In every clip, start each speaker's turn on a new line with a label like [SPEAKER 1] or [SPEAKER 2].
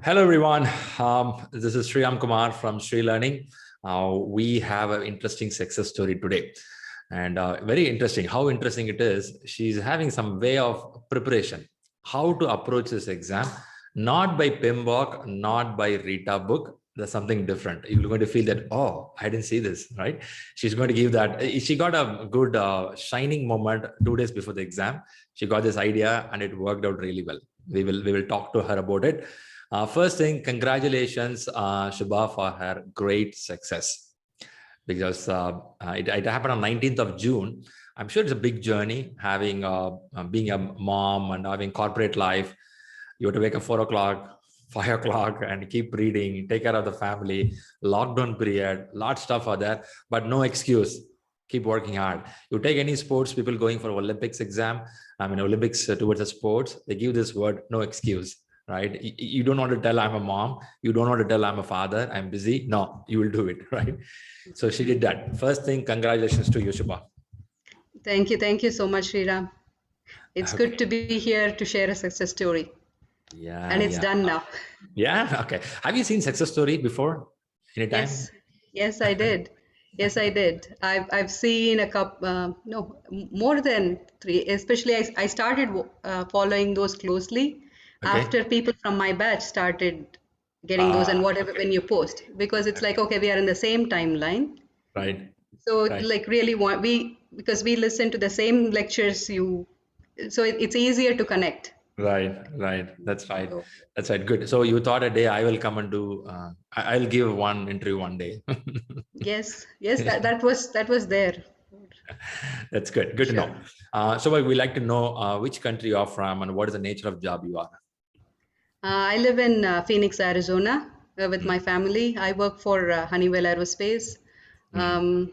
[SPEAKER 1] Hello, everyone. This is Sriram Kumar from ShriLearning. We have an interesting success story today. And very interesting. How interesting it is. She's having some way of preparation, how to approach this exam, not by PMBOK, not by Rita book. There's something different. You're going to feel that, oh, I didn't see this, right? She's going to give that. She got a good shining moment 2 days before the exam. She got this idea and it worked out really well. We will talk to her about it. First thing, congratulations, Subha, for her great success, because it happened on 19th of June. I'm sure it's a big journey, having being a mom and having corporate life. You have to wake up 4 o'clock, 5 o'clock, and keep reading, take care of the family, lockdown period, lot of stuff are there, but no excuse. Keep working hard. You take any sports, people going for Olympics exam, Olympics towards the sports, they give this word, no excuse. Right? You don't want to tell I'm a mom. You don't want to tell I'm a father. I'm busy. No, you will do it. Right? So she did that. First thing, congratulations to you, Subha.
[SPEAKER 2] Thank you. Thank you so much, Sriram. It's
[SPEAKER 1] Okay.
[SPEAKER 2] good to be here to share a success story.
[SPEAKER 1] Yeah.
[SPEAKER 2] And it's done now.
[SPEAKER 1] Yeah. Okay. Have you seen success story before? Anytime?
[SPEAKER 2] Yes. Yes, I did. Yes, I did. I've seen a couple, no, more than three. Especially, I started following those closely
[SPEAKER 1] Okay.
[SPEAKER 2] after people from my batch started getting those and whatever
[SPEAKER 1] Okay.
[SPEAKER 2] when you post, because it's like, okay, we are in the same timeline.
[SPEAKER 1] Right.
[SPEAKER 2] So
[SPEAKER 1] Right.
[SPEAKER 2] like really want because we listen to the same lectures so it's easier to connect.
[SPEAKER 1] Right. That's right.
[SPEAKER 2] So,
[SPEAKER 1] That's right. Good. So you thought a day I will come and do. I'll give one interview one day.
[SPEAKER 2] yes, that was there.
[SPEAKER 1] That's good. Good to
[SPEAKER 2] Sure.
[SPEAKER 1] know. So we like to know which country you are from and what is the nature of job you are.
[SPEAKER 2] I live in Phoenix, Arizona, with
[SPEAKER 1] Mm,
[SPEAKER 2] my family. I work for Honeywell Aerospace.
[SPEAKER 1] mm,
[SPEAKER 2] Um,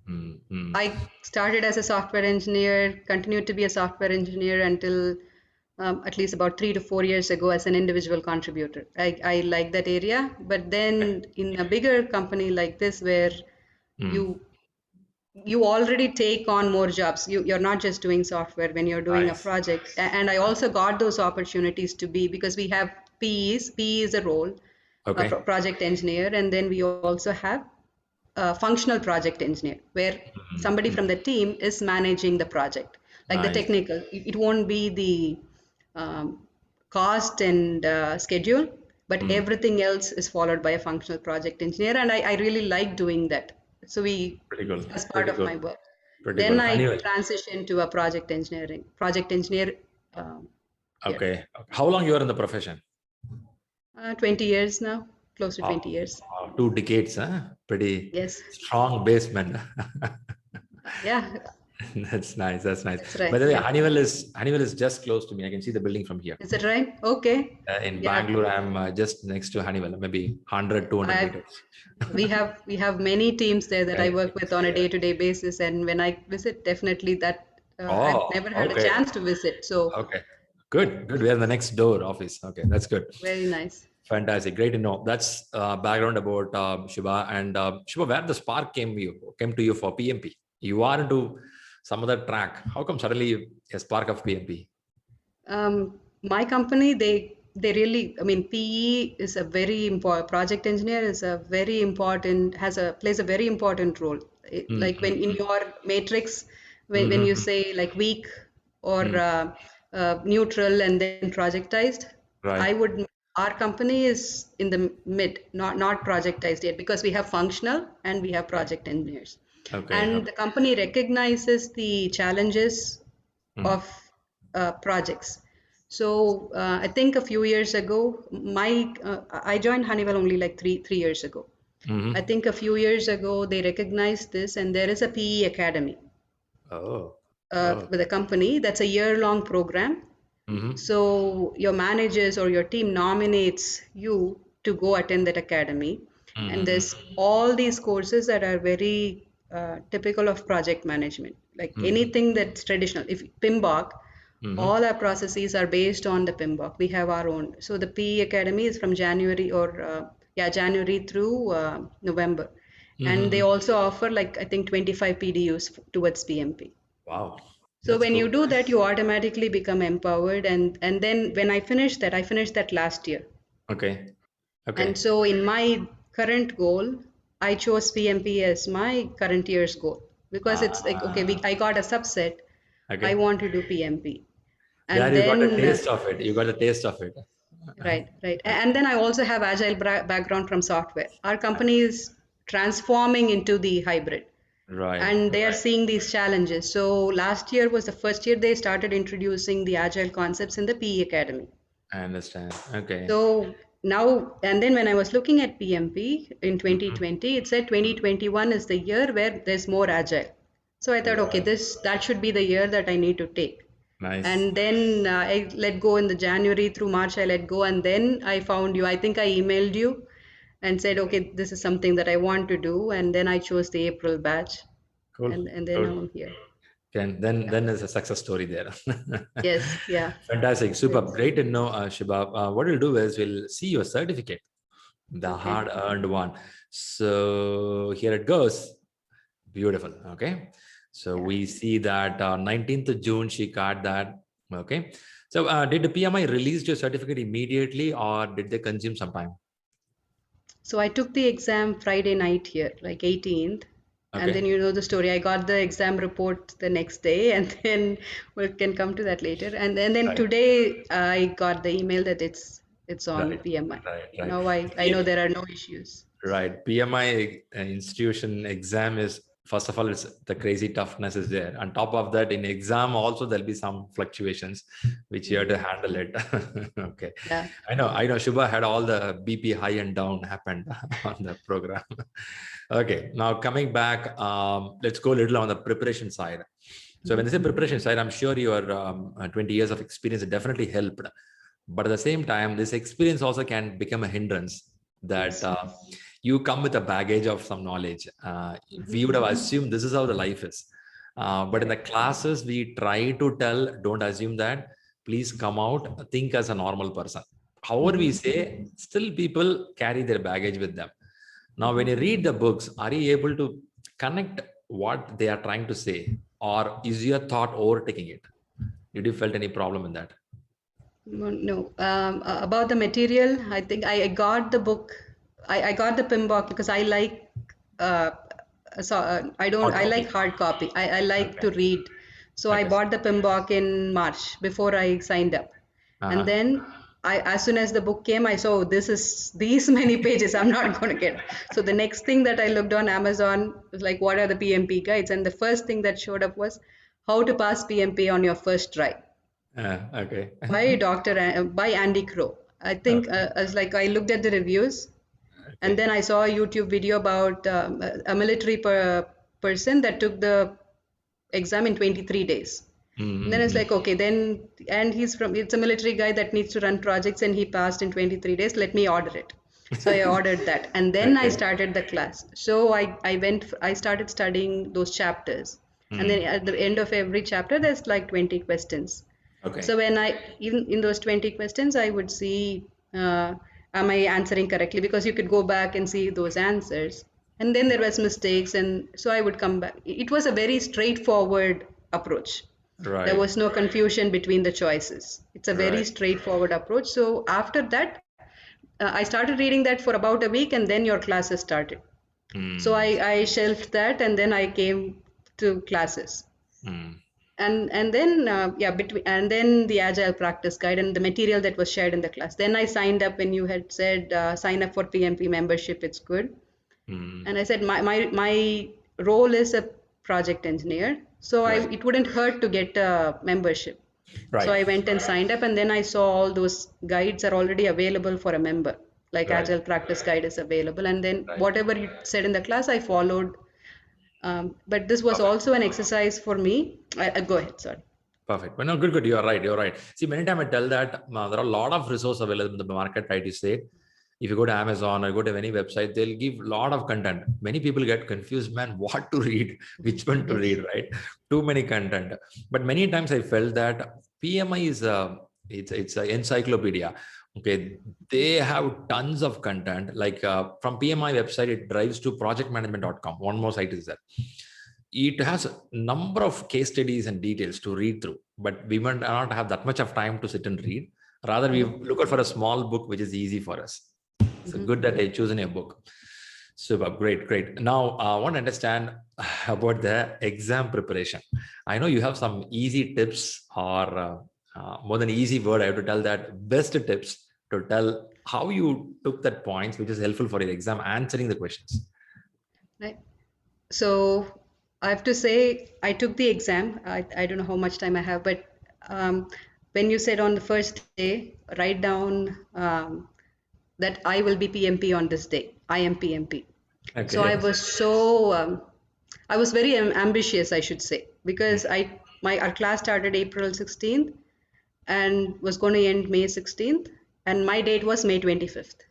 [SPEAKER 1] mm.
[SPEAKER 2] I started as a software engineer, continued to be a software engineer until at least about 3 to 4 years ago as an individual contributor. I like that area, but
[SPEAKER 1] Okay.
[SPEAKER 2] then in a bigger company like this, where
[SPEAKER 1] Mm.
[SPEAKER 2] you you already take on more jobs. You're not just doing software when you're doing a
[SPEAKER 1] Nice.
[SPEAKER 2] project. And I also got those opportunities to be because we have PEs. PE is a role, a
[SPEAKER 1] Okay.
[SPEAKER 2] project engineer, and then we also have a functional project engineer, where
[SPEAKER 1] Mm,
[SPEAKER 2] somebody
[SPEAKER 1] mm.
[SPEAKER 2] from the team is managing the project, like the
[SPEAKER 1] Nice.
[SPEAKER 2] technical. It won't be the cost and schedule, but
[SPEAKER 1] Mm.
[SPEAKER 2] everything else is followed by a functional project engineer, and I really like doing that. So we,
[SPEAKER 1] Pretty good.
[SPEAKER 2] as part
[SPEAKER 1] Pretty
[SPEAKER 2] of
[SPEAKER 1] good.
[SPEAKER 2] my work.
[SPEAKER 1] Pretty
[SPEAKER 2] Then
[SPEAKER 1] good.
[SPEAKER 2] I
[SPEAKER 1] Anyway.
[SPEAKER 2] transitioned to a project engineer here.
[SPEAKER 1] Okay. How long you are in the profession?
[SPEAKER 2] 20 years now, close to 20
[SPEAKER 1] Wow.
[SPEAKER 2] years.
[SPEAKER 1] Wow. 2 decades, huh? Pretty
[SPEAKER 2] Yes.
[SPEAKER 1] strong basement.
[SPEAKER 2] Yeah,
[SPEAKER 1] That's nice. That's nice.
[SPEAKER 2] that's
[SPEAKER 1] By
[SPEAKER 2] right.
[SPEAKER 1] the way,
[SPEAKER 2] Yeah.
[SPEAKER 1] Honeywell is just close to me. I can see the building from here.
[SPEAKER 2] Is that right? Okay.
[SPEAKER 1] In
[SPEAKER 2] Yeah.
[SPEAKER 1] Bangalore, I'm just next to Honeywell, maybe 100, 200
[SPEAKER 2] I
[SPEAKER 1] meters.
[SPEAKER 2] we have many teams there that I
[SPEAKER 1] Right.
[SPEAKER 2] work with on a
[SPEAKER 1] Yeah.
[SPEAKER 2] day-to-day basis, and when I visit, definitely that I've
[SPEAKER 1] Oh,
[SPEAKER 2] never had a
[SPEAKER 1] okay.
[SPEAKER 2] chance to visit. So
[SPEAKER 1] Okay. Good. We are in the next door office. Okay, that's good.
[SPEAKER 2] very nice.
[SPEAKER 1] Fantastic. Great to know. That's background about Shubha. And Shubha, where the spark came to you for PMP? You are into some other track. How come suddenly a spark of PMP?
[SPEAKER 2] My company, they really, I mean, PE is a very important project engineer is a very important has a plays a very important role.
[SPEAKER 1] Mm,
[SPEAKER 2] Like
[SPEAKER 1] mm,
[SPEAKER 2] when in
[SPEAKER 1] mm.
[SPEAKER 2] your matrix, when you
[SPEAKER 1] Mhm,
[SPEAKER 2] say like weak or
[SPEAKER 1] mm.
[SPEAKER 2] neutral and then projectized, I
[SPEAKER 1] Right.
[SPEAKER 2] would our company is in the mid, not projectized yet because we have functional and we have
[SPEAKER 1] Okay.
[SPEAKER 2] project engineers,
[SPEAKER 1] Okay.
[SPEAKER 2] and
[SPEAKER 1] Okay.
[SPEAKER 2] the company recognizes the challenges
[SPEAKER 1] Mm,
[SPEAKER 2] of projects. So I think a few years ago, I joined Honeywell only like three years ago. I
[SPEAKER 1] mhm.
[SPEAKER 2] think a few years ago they recognized this, and there is a PE academy
[SPEAKER 1] Oh. Oh.
[SPEAKER 2] with a company that's a year-long program.
[SPEAKER 1] Mhm.
[SPEAKER 2] So your managers or your team nominates you to go attend that academy, and
[SPEAKER 1] Mhm,
[SPEAKER 2] there's all these courses that are very typical of project management, like
[SPEAKER 1] mhm,
[SPEAKER 2] anything that's traditional. If PMBOK,
[SPEAKER 1] mhm,
[SPEAKER 2] all our processes are based on the PMBOK. We have our own. So the PE Academy is from January through November, and they
[SPEAKER 1] mhm.
[SPEAKER 2] also offer like I think 25 PDUs towards PMP.
[SPEAKER 1] Wow.
[SPEAKER 2] So
[SPEAKER 1] That's
[SPEAKER 2] when you
[SPEAKER 1] good.
[SPEAKER 2] do that, you automatically become empowered. And then when I finished that last year.
[SPEAKER 1] Okay.
[SPEAKER 2] And
[SPEAKER 1] Okay.
[SPEAKER 2] so in my current goal, I chose PMP as my current year's goal because it's like, okay,
[SPEAKER 1] Ah,
[SPEAKER 2] I got a subset. I
[SPEAKER 1] okay.
[SPEAKER 2] want to do PMP.
[SPEAKER 1] There
[SPEAKER 2] And
[SPEAKER 1] you got a
[SPEAKER 2] then,
[SPEAKER 1] taste of it. You got a taste of it.
[SPEAKER 2] right.
[SPEAKER 1] Okay.
[SPEAKER 2] And then I also have agile background from software. Our company is transforming into the hybrid
[SPEAKER 1] Right.
[SPEAKER 2] and they are seeing these challenges. So last year was the first year they started introducing the agile concepts in the PE Academy.
[SPEAKER 1] I understand. Okay.
[SPEAKER 2] So now, and then when I was looking at PMP in
[SPEAKER 1] Mhm.
[SPEAKER 2] 2020, it said 2021 is the year where there's more agile. So I thought, okay,
[SPEAKER 1] Right.
[SPEAKER 2] that should be the year that I need to take.
[SPEAKER 1] Nice.
[SPEAKER 2] And then I let go in the January through March, I let go. And then I found you. I think I emailed you and said, okay, this is something that I want to do. And then I chose the April batch.
[SPEAKER 1] Cool.
[SPEAKER 2] And then
[SPEAKER 1] Cool.
[SPEAKER 2] I'm here.
[SPEAKER 1] Okay. Then there's a success story there.
[SPEAKER 2] Yes, yeah.
[SPEAKER 1] Fantastic. Super.
[SPEAKER 2] Yes.
[SPEAKER 1] Great to know, Shibab. What we'll do is we'll see your certificate, the
[SPEAKER 2] Okay.
[SPEAKER 1] hard-earned one. So here it goes. Beautiful. Okay. So
[SPEAKER 2] Yeah.
[SPEAKER 1] we see that 19th of June, she got that. Okay. So did the PMI release your certificate immediately or did they consume some time?
[SPEAKER 2] So I took the exam Friday night here, like 18th. And then
[SPEAKER 1] Okay.
[SPEAKER 2] you know the story. I got the exam report the next day, and then we can come to that later. And then
[SPEAKER 1] Right.
[SPEAKER 2] today I got the email that it's on
[SPEAKER 1] Right.
[SPEAKER 2] PMI.
[SPEAKER 1] Right. Right.
[SPEAKER 2] Now I know there are no issues.
[SPEAKER 1] Right. PMI institution exam is, first of all, it's the crazy toughness is there. On top of that, in exam also there'll be some fluctuations which you have to
[SPEAKER 2] Hmm.
[SPEAKER 1] handle it. Okay.
[SPEAKER 2] Yeah.
[SPEAKER 1] I know Shubha had all the BP high and down happened on the program. Okay. Now coming back, let's go a little on the preparation side. So when they say preparation side, I'm sure your 20 years of experience definitely helped. But at the same time, this experience also can become a hindrance that
[SPEAKER 2] Yes.
[SPEAKER 1] you come with a baggage of some knowledge. We would have assumed this is how the life is. But in the
[SPEAKER 2] Correct.
[SPEAKER 1] classes, we try to tell, don't assume that. Please come out, think as a normal person. However, we say, still people carry their baggage with them. Now, when you read the books, are you able to connect what they are trying to say? Or is your thought overtaking it? Did you felt any problem in that?
[SPEAKER 2] No. About the material, I think I got the book. I got the PIM book because I like. Uh, I
[SPEAKER 1] Hard
[SPEAKER 2] like
[SPEAKER 1] copy.
[SPEAKER 2] hard copy. I like
[SPEAKER 1] Okay.
[SPEAKER 2] to read. So I
[SPEAKER 1] Okay.
[SPEAKER 2] bought the PIM book in March before I signed up, and
[SPEAKER 1] Uh-huh.
[SPEAKER 2] then as soon as the book came, I saw, "Oh, this is these many pages. I'm not going to get." So the next thing that I looked on Amazon was like, "What are the PMP guides?" And the first thing that showed up was how to pass PMP on your first try
[SPEAKER 1] Okay.
[SPEAKER 2] by Andy Crow. I think
[SPEAKER 1] Okay.
[SPEAKER 2] as like I looked at the reviews, and
[SPEAKER 1] Okay.
[SPEAKER 2] then I saw a YouTube video about a military person that took the exam in 23 days. And then it's
[SPEAKER 1] Mm-hmm.
[SPEAKER 2] like, okay, then, and it's a military guy that needs to run projects and he passed in 23 days. Let me order it. So I ordered that. And then I
[SPEAKER 1] Okay.
[SPEAKER 2] started the class. So I started studying those chapters. And then
[SPEAKER 1] Mm.
[SPEAKER 2] at the end of every chapter, there's like 20 questions.
[SPEAKER 1] Okay.
[SPEAKER 2] So when even in those 20 questions, I would see, am I answering correctly? Because you could go back and see those answers. And then there was mistakes. And so I would come back. It was a very straightforward approach. There
[SPEAKER 1] Right.
[SPEAKER 2] was no confusion between the choices. It's a very
[SPEAKER 1] Right.
[SPEAKER 2] straightforward approach. So after that, I started reading that for about a week and then your classes started. So
[SPEAKER 1] Mm.
[SPEAKER 2] I shelved that and then I came to classes
[SPEAKER 1] Mm.
[SPEAKER 2] and then between and then the agile practice guide and the material that was shared in the class, then I signed up when you had said sign up for PMP membership, it's good.
[SPEAKER 1] Mm.
[SPEAKER 2] And I said my role is a project engineer, so
[SPEAKER 1] Right.
[SPEAKER 2] it wouldn't hurt to get a membership. So
[SPEAKER 1] Right.
[SPEAKER 2] I went and signed up and then I saw all those guides are already available for a member, like
[SPEAKER 1] Right.
[SPEAKER 2] agile practice guide is available, and then
[SPEAKER 1] Right.
[SPEAKER 2] whatever you said in the class I followed. But this was
[SPEAKER 1] Perfect.
[SPEAKER 2] also an exercise for me. Go ahead, sorry.
[SPEAKER 1] Perfect. Well, no, good, good. You're right. You're right. See, many times I tell that there are a lot of resources available in the market, right? You say, if you go to Amazon or go to any website, they'll give a lot of content. Many people get confused, man, what to read, which one to
[SPEAKER 2] Yes.
[SPEAKER 1] read, right? Too many content. But many times I felt that PMI is it's an encyclopedia. Okay, they have tons of content. Like from PMI website, it drives to projectmanagement.com. One more site is there. It has a number of case studies and details to read through, but we might not have that much of time to sit and read. Rather, we look out for a small book which is easy for us. So good that I chosen a book. Super, great, great. Now, I want to understand about the exam preparation. I know you have some easy tips, or more than easy word, I have to tell that best tips to tell how you took that points, which is helpful for your exam answering the questions.
[SPEAKER 2] Right. So I have to say, I took the exam. I don't know how much time I have, but when you said on the first day, write down that I will be PMP on this day. I am PMP. So I
[SPEAKER 1] Okay.
[SPEAKER 2] was so I was very ambitious, I should say, because our class started April 16th and was going to end May 16th, and my date was May 25th.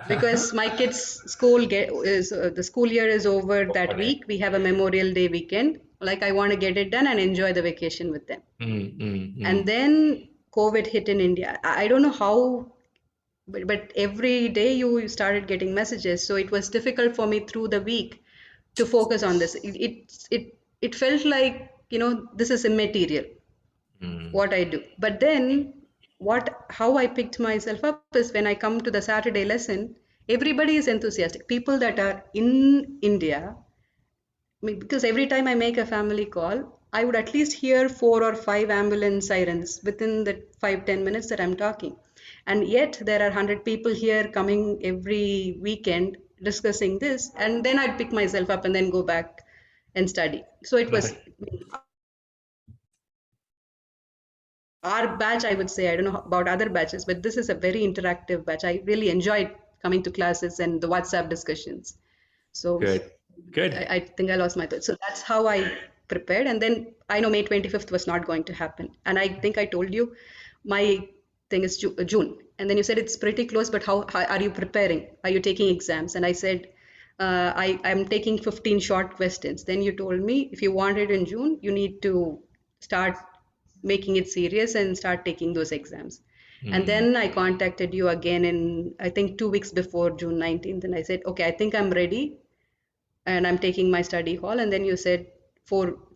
[SPEAKER 2] Because my kids' the school year is over that
[SPEAKER 1] Okay.
[SPEAKER 2] week. We have a Memorial Day weekend. Like I want to get it done and enjoy the vacation with them. And then COVID hit in India. I don't know how, but every day you started getting messages. So it was difficult for me through the week to focus on this. It felt like, this is immaterial what I do. But then how I picked myself up is when I come to the Saturday lesson, everybody is enthusiastic. People that are in India, because every time I make a family call, I would at least hear 4 or 5 ambulance sirens within the 5-10 minutes that I'm talking. And yet there are 100 people here coming every weekend discussing this, and then I'd pick myself up and then go back and study. So it was
[SPEAKER 1] Right.
[SPEAKER 2] our batch, I would say. I don't know about other batches, but this is a very interactive batch. I really enjoyed coming to classes and the WhatsApp discussions. So
[SPEAKER 1] Good.
[SPEAKER 2] I
[SPEAKER 1] Good.
[SPEAKER 2] think I lost my thought. So that's how I prepared. And then I know May 25th was not going to happen. And I think I told you my thing is June. And then you said it's pretty close, but how are you preparing? Are you taking exams? And I said, I'm taking 15 short questions. Then you told me if you want it in June, you need to start making it serious and start taking those exams. And then I contacted you again in, I think, 2 weeks before June 19th. And I said, okay, I think I'm ready and I'm taking my study hall. And then you said,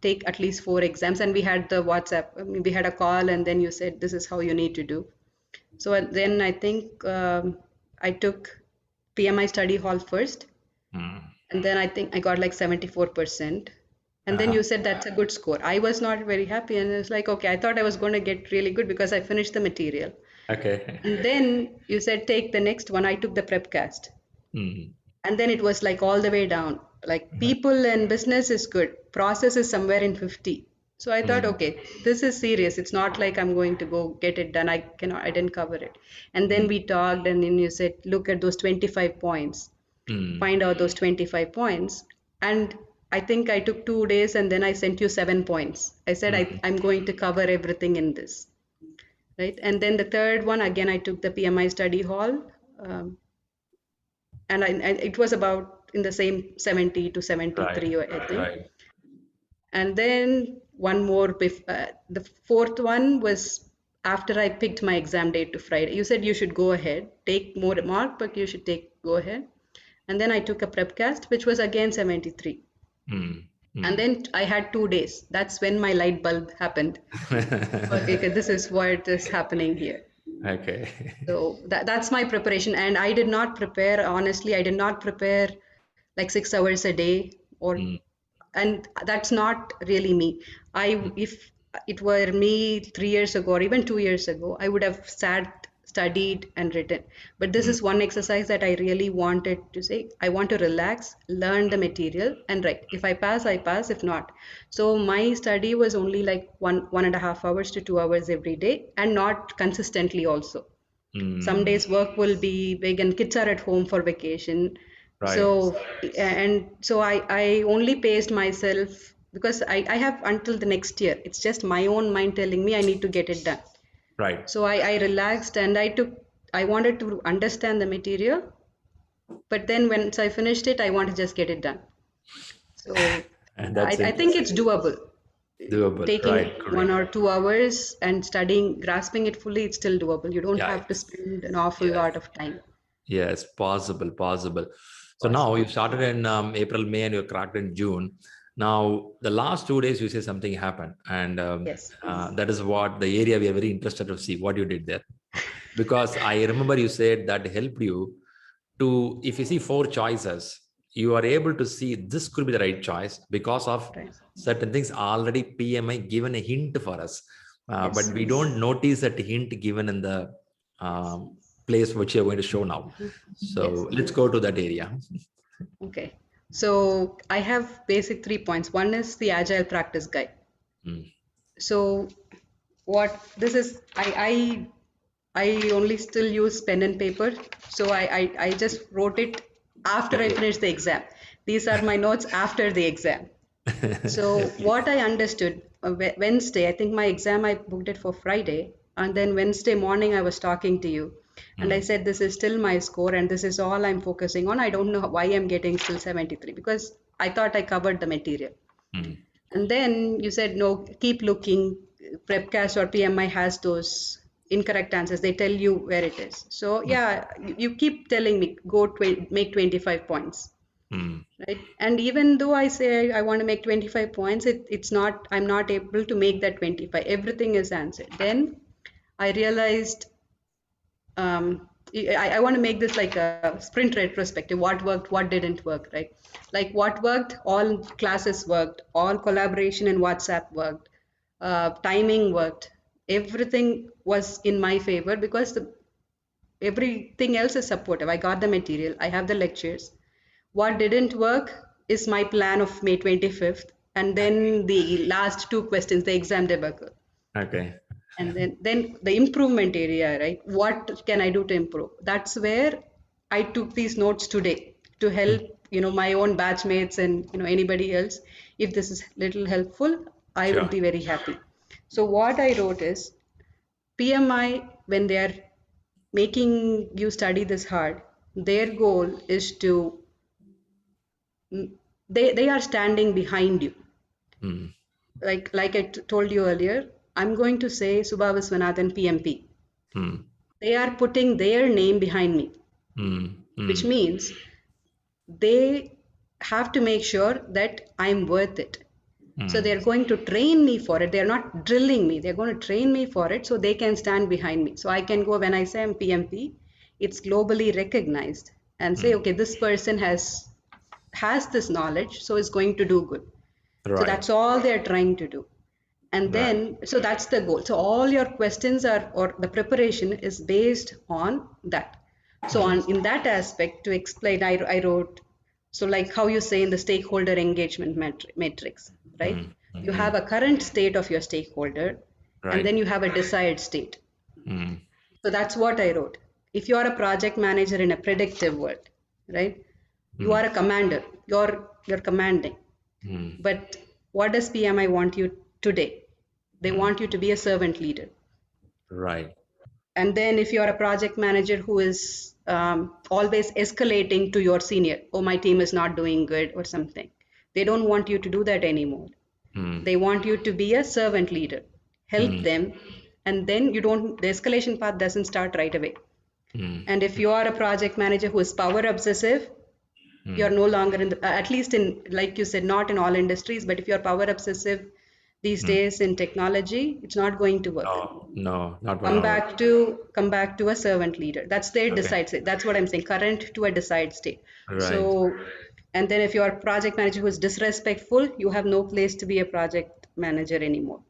[SPEAKER 2] take at least 4 exams. And we had the WhatsApp, we had a call, and then you said, this is how you need to do. So then I think I took PMI study hall first. And then I think I got like 74%. And then you said that's a good score. I was not very happy, and it's like, okay, I thought I was going to get really good because I finished the material.
[SPEAKER 1] Okay.
[SPEAKER 2] And then you said take the next one. I took the prep cast. And then it was like all the way down. Like people and business is good. Process is somewhere in 50. So I thought, okay, this is serious. It's not like I'm going to go get it done. I didn't cover it. And then we talked, and then you said, look at those 25 points, find out those 25 points. And I think I took 2 days and then I sent you 7 points. I said, I'm going to cover everything in this. Right. And then the third one, again, I took the PMI study hall. And it was about in the same 70 to
[SPEAKER 1] Right.
[SPEAKER 2] 73, I think.
[SPEAKER 1] Right.
[SPEAKER 2] And then one more, the fourth one was after I picked my exam date to Friday. You said you should go ahead, take more mark, but you should go ahead. And then I took a prep cast, which was again 73. And then I had 2 days. That's when my light bulb happened. Okay, this is what is happening here.
[SPEAKER 1] Okay.
[SPEAKER 2] So that's my preparation. And I did not prepare, honestly, I did not prepare like 6 hours a day, and that's not really me. If it were me 3 years ago or even 2 years ago, I would have sat, studied, and written. But this is one exercise that I really wanted to say. I want to relax, learn the material, and write. If I pass, I pass. If not, so my study was only like 1.5 hours to 2 hours every day, and not consistently also. Some days work will be big and kids are at home for vacation.
[SPEAKER 1] Right.
[SPEAKER 2] So I only paced myself because I have until the next year. It's just my own mind telling me I need to get it done.
[SPEAKER 1] Right.
[SPEAKER 2] So I relaxed and I wanted to understand the material, but then once I finished it, I want to just get it done. So
[SPEAKER 1] And
[SPEAKER 2] I,
[SPEAKER 1] that's
[SPEAKER 2] I think
[SPEAKER 1] interesting.
[SPEAKER 2] it's doable.
[SPEAKER 1] Doable.
[SPEAKER 2] Taking
[SPEAKER 1] Right.
[SPEAKER 2] one
[SPEAKER 1] Correct.
[SPEAKER 2] or 2 hours and studying, grasping it fully, it's still doable. You don't
[SPEAKER 1] Yeah.
[SPEAKER 2] have to spend an awful
[SPEAKER 1] Yes.
[SPEAKER 2] lot of time.
[SPEAKER 1] Yes. Possible. Possible. So now
[SPEAKER 2] Possible.
[SPEAKER 1] you started in April, May, and you cracked in June. Now, the last 2 days, you say something happened, and
[SPEAKER 2] Yes.
[SPEAKER 1] that is what the area we are very interested to see what you did there. Because I remember you said that helped you to, if you see 4 choices, you are able to see this could be the right choice because of
[SPEAKER 2] Right.
[SPEAKER 1] certain things already PMI given a hint for us. But
[SPEAKER 2] Yes.
[SPEAKER 1] we don't notice that hint given in the um, place which you're going to show now.
[SPEAKER 2] Yes.
[SPEAKER 1] So let's go to that area.
[SPEAKER 2] Okay. So I have basic 3 points. One is the agile practice guide.
[SPEAKER 1] Mm.
[SPEAKER 2] So what this is, I only still use pen and paper. So I just wrote it after I
[SPEAKER 1] Okay.
[SPEAKER 2] finished the exam. These are my notes after the exam. So what I understood, Wednesday, I think my exam I booked it for Friday, and then Wednesday morning I was talking to you, and I
[SPEAKER 1] Mm,
[SPEAKER 2] said this is still my score, and this is all I'm focusing on. I don't know why I'm getting still 73 because I thought I covered the material.
[SPEAKER 1] mm,
[SPEAKER 2] And then you said no, keep looking. Prepcast or PMI has those incorrect answers. They tell you where it is. So
[SPEAKER 1] mm,
[SPEAKER 2] yeah, you keep telling me go make 25 points.
[SPEAKER 1] mm,
[SPEAKER 2] Right. And even though I say I want to make 25 points, it's not, I'm not able to make that 25. Everything is answered. Then I realized I want to make this like a sprint retrospective. What worked, what didn't work, right? Like what worked, all classes worked, all collaboration in WhatsApp worked, timing worked. Everything was in my favor because everything else is supportive. I got the material, I have the lectures. What didn't work is my plan of May 25th, and then the last two questions, the exam debacle.
[SPEAKER 1] okay.
[SPEAKER 2] And then the improvement area, right? What can I do to improve? That's where I took these notes today to help,
[SPEAKER 1] Mm,
[SPEAKER 2] my own batchmates and, anybody else. If this is little helpful, I would
[SPEAKER 1] sure.
[SPEAKER 2] be very happy. So what I wrote is PMI, when they are making you study this hard, their goal is to, they are standing behind you.
[SPEAKER 1] Mm,
[SPEAKER 2] Like I told you earlier, I'm going to say Subha Viswanathan PMP.
[SPEAKER 1] mm,
[SPEAKER 2] They are putting their name behind me,
[SPEAKER 1] mm,
[SPEAKER 2] which
[SPEAKER 1] mm,
[SPEAKER 2] means they have to make sure that I'm worth it. So
[SPEAKER 1] mm,
[SPEAKER 2] they're going to train me for it. They're not drilling me. They're going to train me for it so they can stand behind me. So I can go when I say I'm PMP, it's globally recognized and say,
[SPEAKER 1] mm.
[SPEAKER 2] okay, this person has this knowledge, so is going to do good. So
[SPEAKER 1] Right,
[SPEAKER 2] that's all they're trying to do. And
[SPEAKER 1] right.
[SPEAKER 2] then, so that's the goal. So all your questions are, or the preparation is based on that. So
[SPEAKER 1] Mm,
[SPEAKER 2] on in that aspect, to explain, I wrote, so like how you say in the stakeholder engagement matrix, right?
[SPEAKER 1] mm,
[SPEAKER 2] You
[SPEAKER 1] mm,
[SPEAKER 2] have a current state of your stakeholder, and
[SPEAKER 1] right.
[SPEAKER 2] then you have a desired state.
[SPEAKER 1] Mm,
[SPEAKER 2] So that's what I wrote. If you are a project manager in a predictive world, right? You
[SPEAKER 1] mm,
[SPEAKER 2] are a commander. You're commanding.
[SPEAKER 1] mm,
[SPEAKER 2] But what does PMI want you today? They
[SPEAKER 1] mm,
[SPEAKER 2] want you to be a servant leader.
[SPEAKER 1] right.
[SPEAKER 2] And then if you're a project manager who is always escalating to your senior, oh, my team is not doing good or something, they don't want you to do that anymore.
[SPEAKER 1] Mm,
[SPEAKER 2] They want you to be a servant leader, help
[SPEAKER 1] mm,
[SPEAKER 2] them, and then you don't, the escalation path doesn't start right away.
[SPEAKER 1] mm,
[SPEAKER 2] And if you are a project manager who is power obsessive, you're
[SPEAKER 1] mm.
[SPEAKER 2] no longer in the, at least in, like you said, not in all industries, but if you're power obsessive these
[SPEAKER 1] Mm.
[SPEAKER 2] days in technology, it's not going to work.
[SPEAKER 1] No, no, not for
[SPEAKER 2] come
[SPEAKER 1] now.
[SPEAKER 2] back to come back to a servant leader. That's their
[SPEAKER 1] Okay,
[SPEAKER 2] decide state. That's what I'm saying, current to a decide state.
[SPEAKER 1] right.
[SPEAKER 2] So, and then if you're a project manager who's disrespectful, you have no place to be a project manager anymore.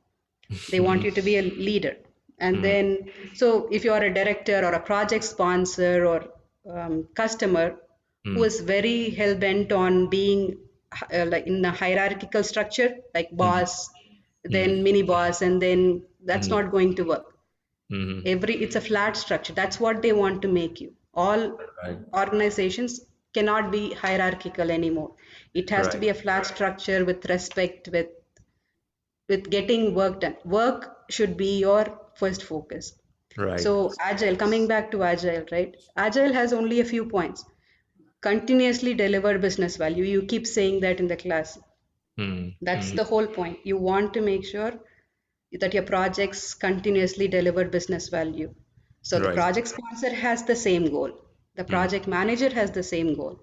[SPEAKER 2] They want you to be a leader. And
[SPEAKER 1] Mm,
[SPEAKER 2] then, so if you are a director or a project sponsor or customer who
[SPEAKER 1] mm,
[SPEAKER 2] is very hell bent on being like in a hierarchical structure, like
[SPEAKER 1] mm,
[SPEAKER 2] boss, then
[SPEAKER 1] mm,
[SPEAKER 2] mini boss, and then that's
[SPEAKER 1] mm,
[SPEAKER 2] not going to work.
[SPEAKER 1] mm.
[SPEAKER 2] It's a flat structure. That's what they want to make you. All
[SPEAKER 1] Right,
[SPEAKER 2] organizations cannot be hierarchical anymore. It has to
[SPEAKER 1] right,
[SPEAKER 2] be a flat structure with respect, with getting work done. Work should be your first focus.
[SPEAKER 1] right.
[SPEAKER 2] So agile, coming back to agile, right? Agile has only a few points. Continuously deliver business value. You keep saying that in the class.
[SPEAKER 1] Mm,
[SPEAKER 2] That's
[SPEAKER 1] mm.
[SPEAKER 2] the whole point. You want to make sure that your projects continuously deliver business value. So the
[SPEAKER 1] Right.
[SPEAKER 2] project sponsor has the same goal. The
[SPEAKER 1] Mm,
[SPEAKER 2] project manager has the same goal.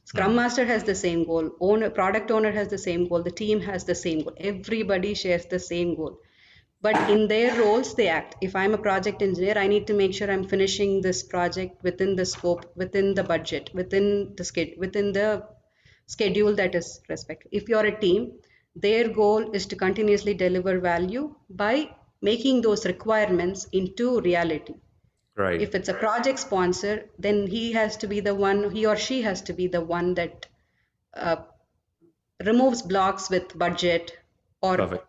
[SPEAKER 2] Scrum Master has the same goal, product owner has the same goal, the team has the same goal, everybody shares the same goal. But in their roles, they act. If I'm a project engineer, I need to make sure I'm finishing this project within the scope, within the budget, within the schedule that is respected. If you're a team, their goal is to continuously deliver value by making those requirements into reality.
[SPEAKER 1] Right.
[SPEAKER 2] If it's a project sponsor, then he or she has to be the one that uh, removes blocks with budget or
[SPEAKER 1] Perfect.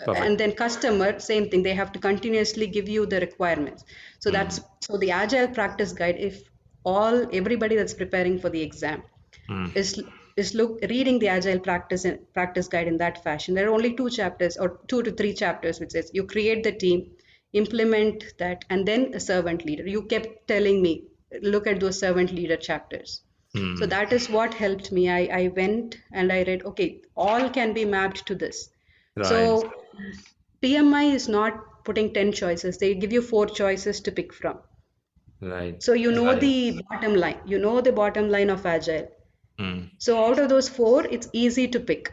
[SPEAKER 2] and then customer, same thing, they have to continuously give you the requirements. So so the agile practice guide, if everybody that's preparing for the exam is reading the agile practice guide in that fashion. There are only 2 chapters or 2 to 3 chapters which says you create the team, implement that, and then a servant leader. You kept telling me look at those servant leader chapters. So that is what helped me. I went and I read, okay, all can be mapped to this.
[SPEAKER 1] Right.
[SPEAKER 2] So PMI is not putting 10 choices. They give you 4 choices to pick from.
[SPEAKER 1] Right.
[SPEAKER 2] So you know
[SPEAKER 1] Right.
[SPEAKER 2] the bottom line. You know the bottom line of Agile. So out of those 4, it's easy to pick.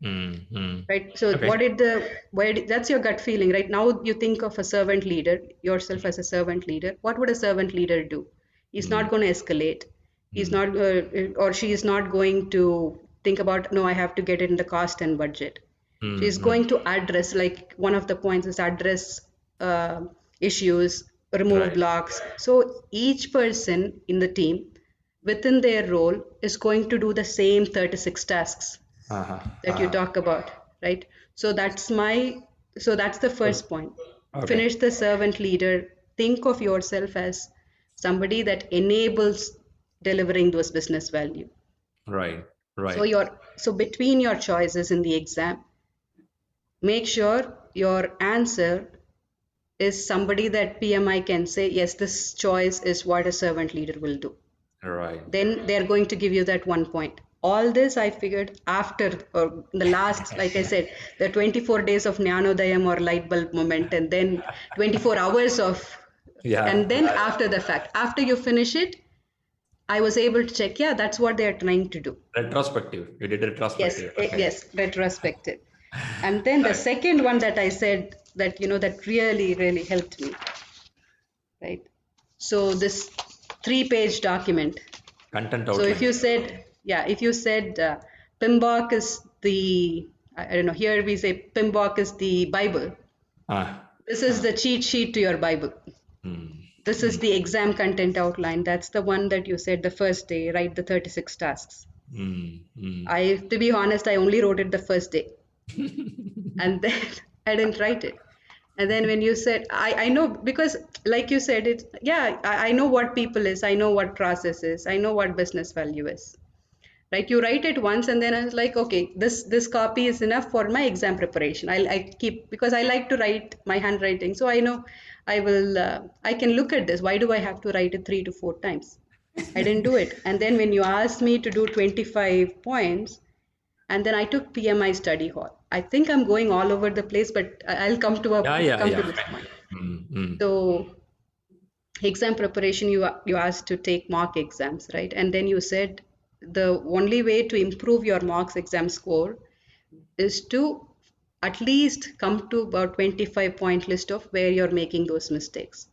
[SPEAKER 2] Right. So
[SPEAKER 1] Okay.
[SPEAKER 2] that's your gut feeling, right? Now you think of a servant leader, yourself as a servant leader. What would a servant leader do? He's not going to escalate. He's not, or she is not going to think about, no, I have to get it in the cost and budget. She's going to address, like one of the points is address issues, remove
[SPEAKER 1] Right.
[SPEAKER 2] blocks. So each person in the team within their role is going to do the same 36 tasks that you talk about, right? So that's the first point.
[SPEAKER 1] Okay.
[SPEAKER 2] Finish the servant leader. Think of yourself as somebody that enables delivering those business value.
[SPEAKER 1] Right. Right.
[SPEAKER 2] So between your choices in the exam, make sure your answer is somebody that PMI can say, yes, this choice is what a servant leader will do.
[SPEAKER 1] Right.
[SPEAKER 2] Then they're going to give you that 1 point. All this I figured after, or the last, like I said, the 24 days of Jnanodayam or light bulb moment, and then 24 hours of, and then after the fact, after you finish it, I was able to check, yeah, that's what they're trying to do.
[SPEAKER 1] Retrospective. You did retrospective.
[SPEAKER 2] Yes, retrospective. And then the second one that I said that, that really, really helped me, right? So this 3-page document.
[SPEAKER 1] Content
[SPEAKER 2] So
[SPEAKER 1] outline.
[SPEAKER 2] if you said PMBOK is I don't know, here we say PMBOK is the Bible. This is the cheat sheet to your Bible. This is the exam content outline. That's the one that you said the first day, write the 36 tasks. To be honest, I only wrote it the first day. And then I didn't write it. And then when you said, I know, because like you said, I know what people is, I know what process is, I know what business value is, right? You write it once and then I was like, okay, this copy is enough for my exam preparation. I keep, because I like to write my handwriting. So I know I can look at this. Why do I have to write it 3 to 4 times? I didn't do it. And then when you asked me to do 25 points, and then I took PMI study hall. I think I'm going all over the place, but I'll come to this point. So exam preparation, you asked to take mock exams, right? And then you said the only way to improve your mock exam score is to at least come to about 25-point list of where you're making those mistakes.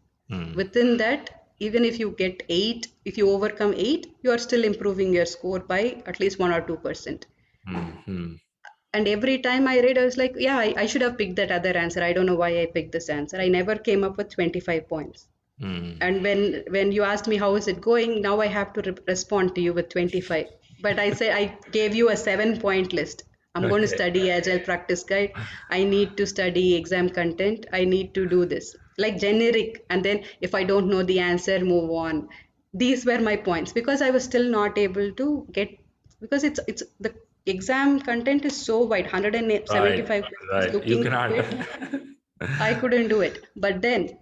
[SPEAKER 2] Within that, even if you get 8, if you overcome 8, you are still improving your score by at least 1 or 2%. And every time I read, I was like, yeah, I should have picked that other answer. I don't know why I picked this answer. I never came up with 25 points. And when you asked me how is it going, now I have to respond to you with 25. But I said I gave you a 7-point list. I'm going to study Agile Practice Guide. I need to study exam content. I need to do this. Like generic. And then if I don't know the answer, move on. These were my points because I was still not able to get, because it's the exam content is so wide, 175
[SPEAKER 1] Right.
[SPEAKER 2] looking
[SPEAKER 1] You cannot.
[SPEAKER 2] I couldn't do it. But then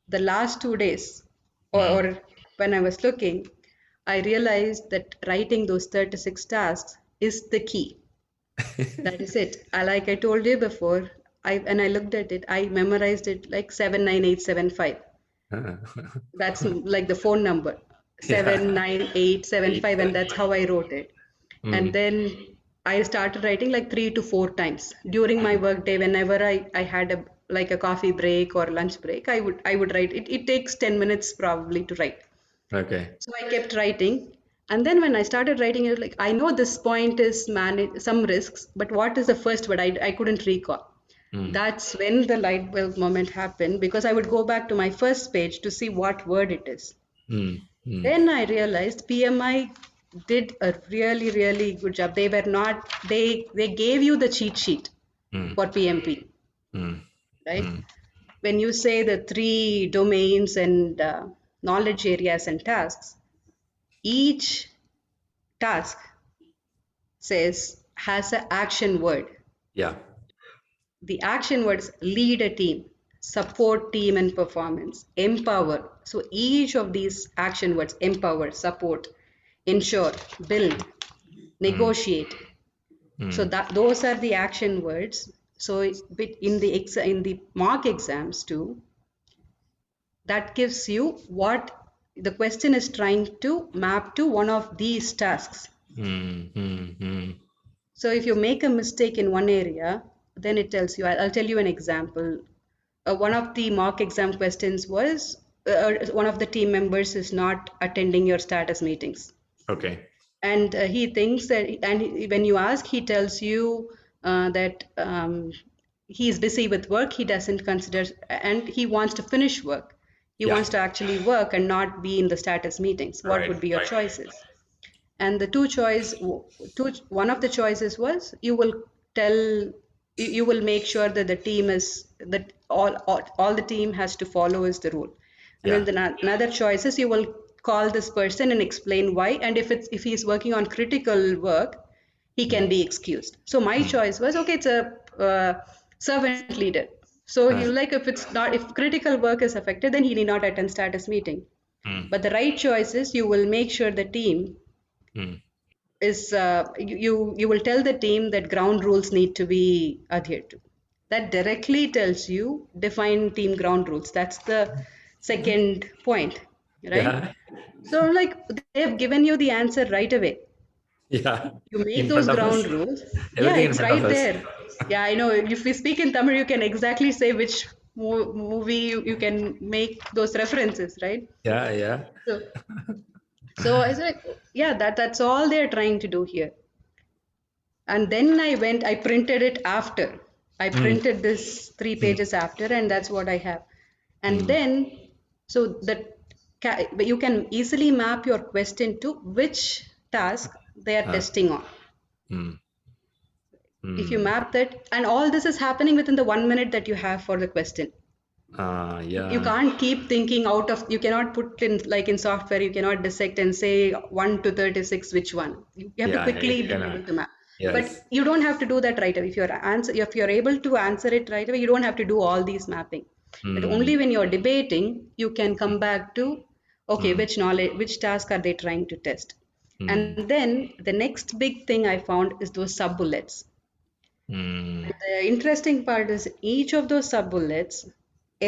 [SPEAKER 2] the last 2 days, or when I was looking, I realized that writing those 36 tasks is the key. That is it. Like I told you before, when I looked at it, I memorized it like 79875. That's like the phone number, 79875, and that's how I wrote it. And then I started writing like 3 to 4 times during my work day. Whenever I had a coffee break or lunch break, I would write it. It takes 10 minutes probably to write.
[SPEAKER 1] Okay.
[SPEAKER 2] So I kept writing. And then when I started writing it, like I know this point is manage some risks, but what is the first word? I couldn't recall. That's when the light bulb moment happened, because I would go back to my first page to see what word it is.
[SPEAKER 1] Mm. Mm.
[SPEAKER 2] Then I realized PMI did a really, really good job. They were not, they gave you the cheat sheet
[SPEAKER 1] Mm.
[SPEAKER 2] for PMP,
[SPEAKER 1] Mm.
[SPEAKER 2] right?
[SPEAKER 1] Mm.
[SPEAKER 2] When you say the 3 domains and knowledge areas and tasks, each task has an action word.
[SPEAKER 1] Yeah.
[SPEAKER 2] The action words: lead a team, support team and performance, empower. So each of these action words: empower, support, ensure, build,
[SPEAKER 1] Mm.
[SPEAKER 2] negotiate. So
[SPEAKER 1] Mm.
[SPEAKER 2] that those are the action words. So in the mock exams too, that gives you what the question is trying to map to one of these tasks.
[SPEAKER 1] Mm. Mm. Mm.
[SPEAKER 2] So if you make a mistake in one area, then it tells you. I'll tell you an example. One of the mock exam questions was one of the team members is not attending your status meetings.
[SPEAKER 1] Okay.
[SPEAKER 2] And he thinks that, when you ask, he tells you that he is busy with work, he doesn't consider, and he wants to finish work. He
[SPEAKER 1] Yeah.
[SPEAKER 2] wants to actually work and not be in the status meetings. What
[SPEAKER 1] Right.
[SPEAKER 2] would be your
[SPEAKER 1] Right.
[SPEAKER 2] choices? And the one of the choices was, you will tell, you will make sure that the team is, that all the team has to follow is the rule. And then
[SPEAKER 1] Yeah.
[SPEAKER 2] another choice is, you will call this person and explain why, and if he's working on critical work, he can
[SPEAKER 1] Mm.
[SPEAKER 2] be excused. So my
[SPEAKER 1] Mm.
[SPEAKER 2] choice was, okay, it's a servant leader. So he,
[SPEAKER 1] Uh,
[SPEAKER 2] like, if critical work is affected, then he need not attend status meeting.
[SPEAKER 1] mm.
[SPEAKER 2] But the right choice is, you will make sure the team
[SPEAKER 1] Mm.
[SPEAKER 2] is, you will tell the team that ground rules need to be adhered to. That directly tells you define team ground rules. That's the second point, right?
[SPEAKER 1] Yeah.
[SPEAKER 2] So like, they have given you the answer right away.
[SPEAKER 1] Yeah.
[SPEAKER 2] You make
[SPEAKER 1] In
[SPEAKER 2] those
[SPEAKER 1] front of us.
[SPEAKER 2] ground rules. Yeah,
[SPEAKER 1] Everything in
[SPEAKER 2] it's
[SPEAKER 1] front of
[SPEAKER 2] right
[SPEAKER 1] us.
[SPEAKER 2] there. Yeah, I know. If we speak in Tamil, you can exactly say which movie you can make those references, right?
[SPEAKER 1] Yeah. Yeah.
[SPEAKER 2] So, so I was like, yeah, that's all they're trying to do here. And then I printed it after. I
[SPEAKER 1] Mm.
[SPEAKER 2] printed this 3 pages after, and that's what I have. And
[SPEAKER 1] Mm.
[SPEAKER 2] then, so that you can easily map your question to which task they are
[SPEAKER 1] Uh,
[SPEAKER 2] testing on.
[SPEAKER 1] mm.
[SPEAKER 2] If you
[SPEAKER 1] Mm.
[SPEAKER 2] map that, and all this is happening within the 1 minute that you have for the question. You
[SPEAKER 1] Yeah.
[SPEAKER 2] can't keep thinking out of, you cannot put in, like in software, you cannot dissect and say 1 to 36 which one. You have to
[SPEAKER 1] Yeah. Yeah.
[SPEAKER 2] quickly
[SPEAKER 1] You
[SPEAKER 2] be
[SPEAKER 1] cannot.
[SPEAKER 2] able to map. But
[SPEAKER 1] Yes.
[SPEAKER 2] you don't have to do that right away. If you're able to answer it right away, you don't have to do all these mapping. But
[SPEAKER 1] Mm.
[SPEAKER 2] only when you're debating, you can come back to, okay,
[SPEAKER 1] Mm.
[SPEAKER 2] which knowledge, which task are they trying to test?
[SPEAKER 1] Mm.
[SPEAKER 2] And then the next big thing I found is those sub bullets.
[SPEAKER 1] Mm.
[SPEAKER 2] The interesting part is, each of those sub bullets,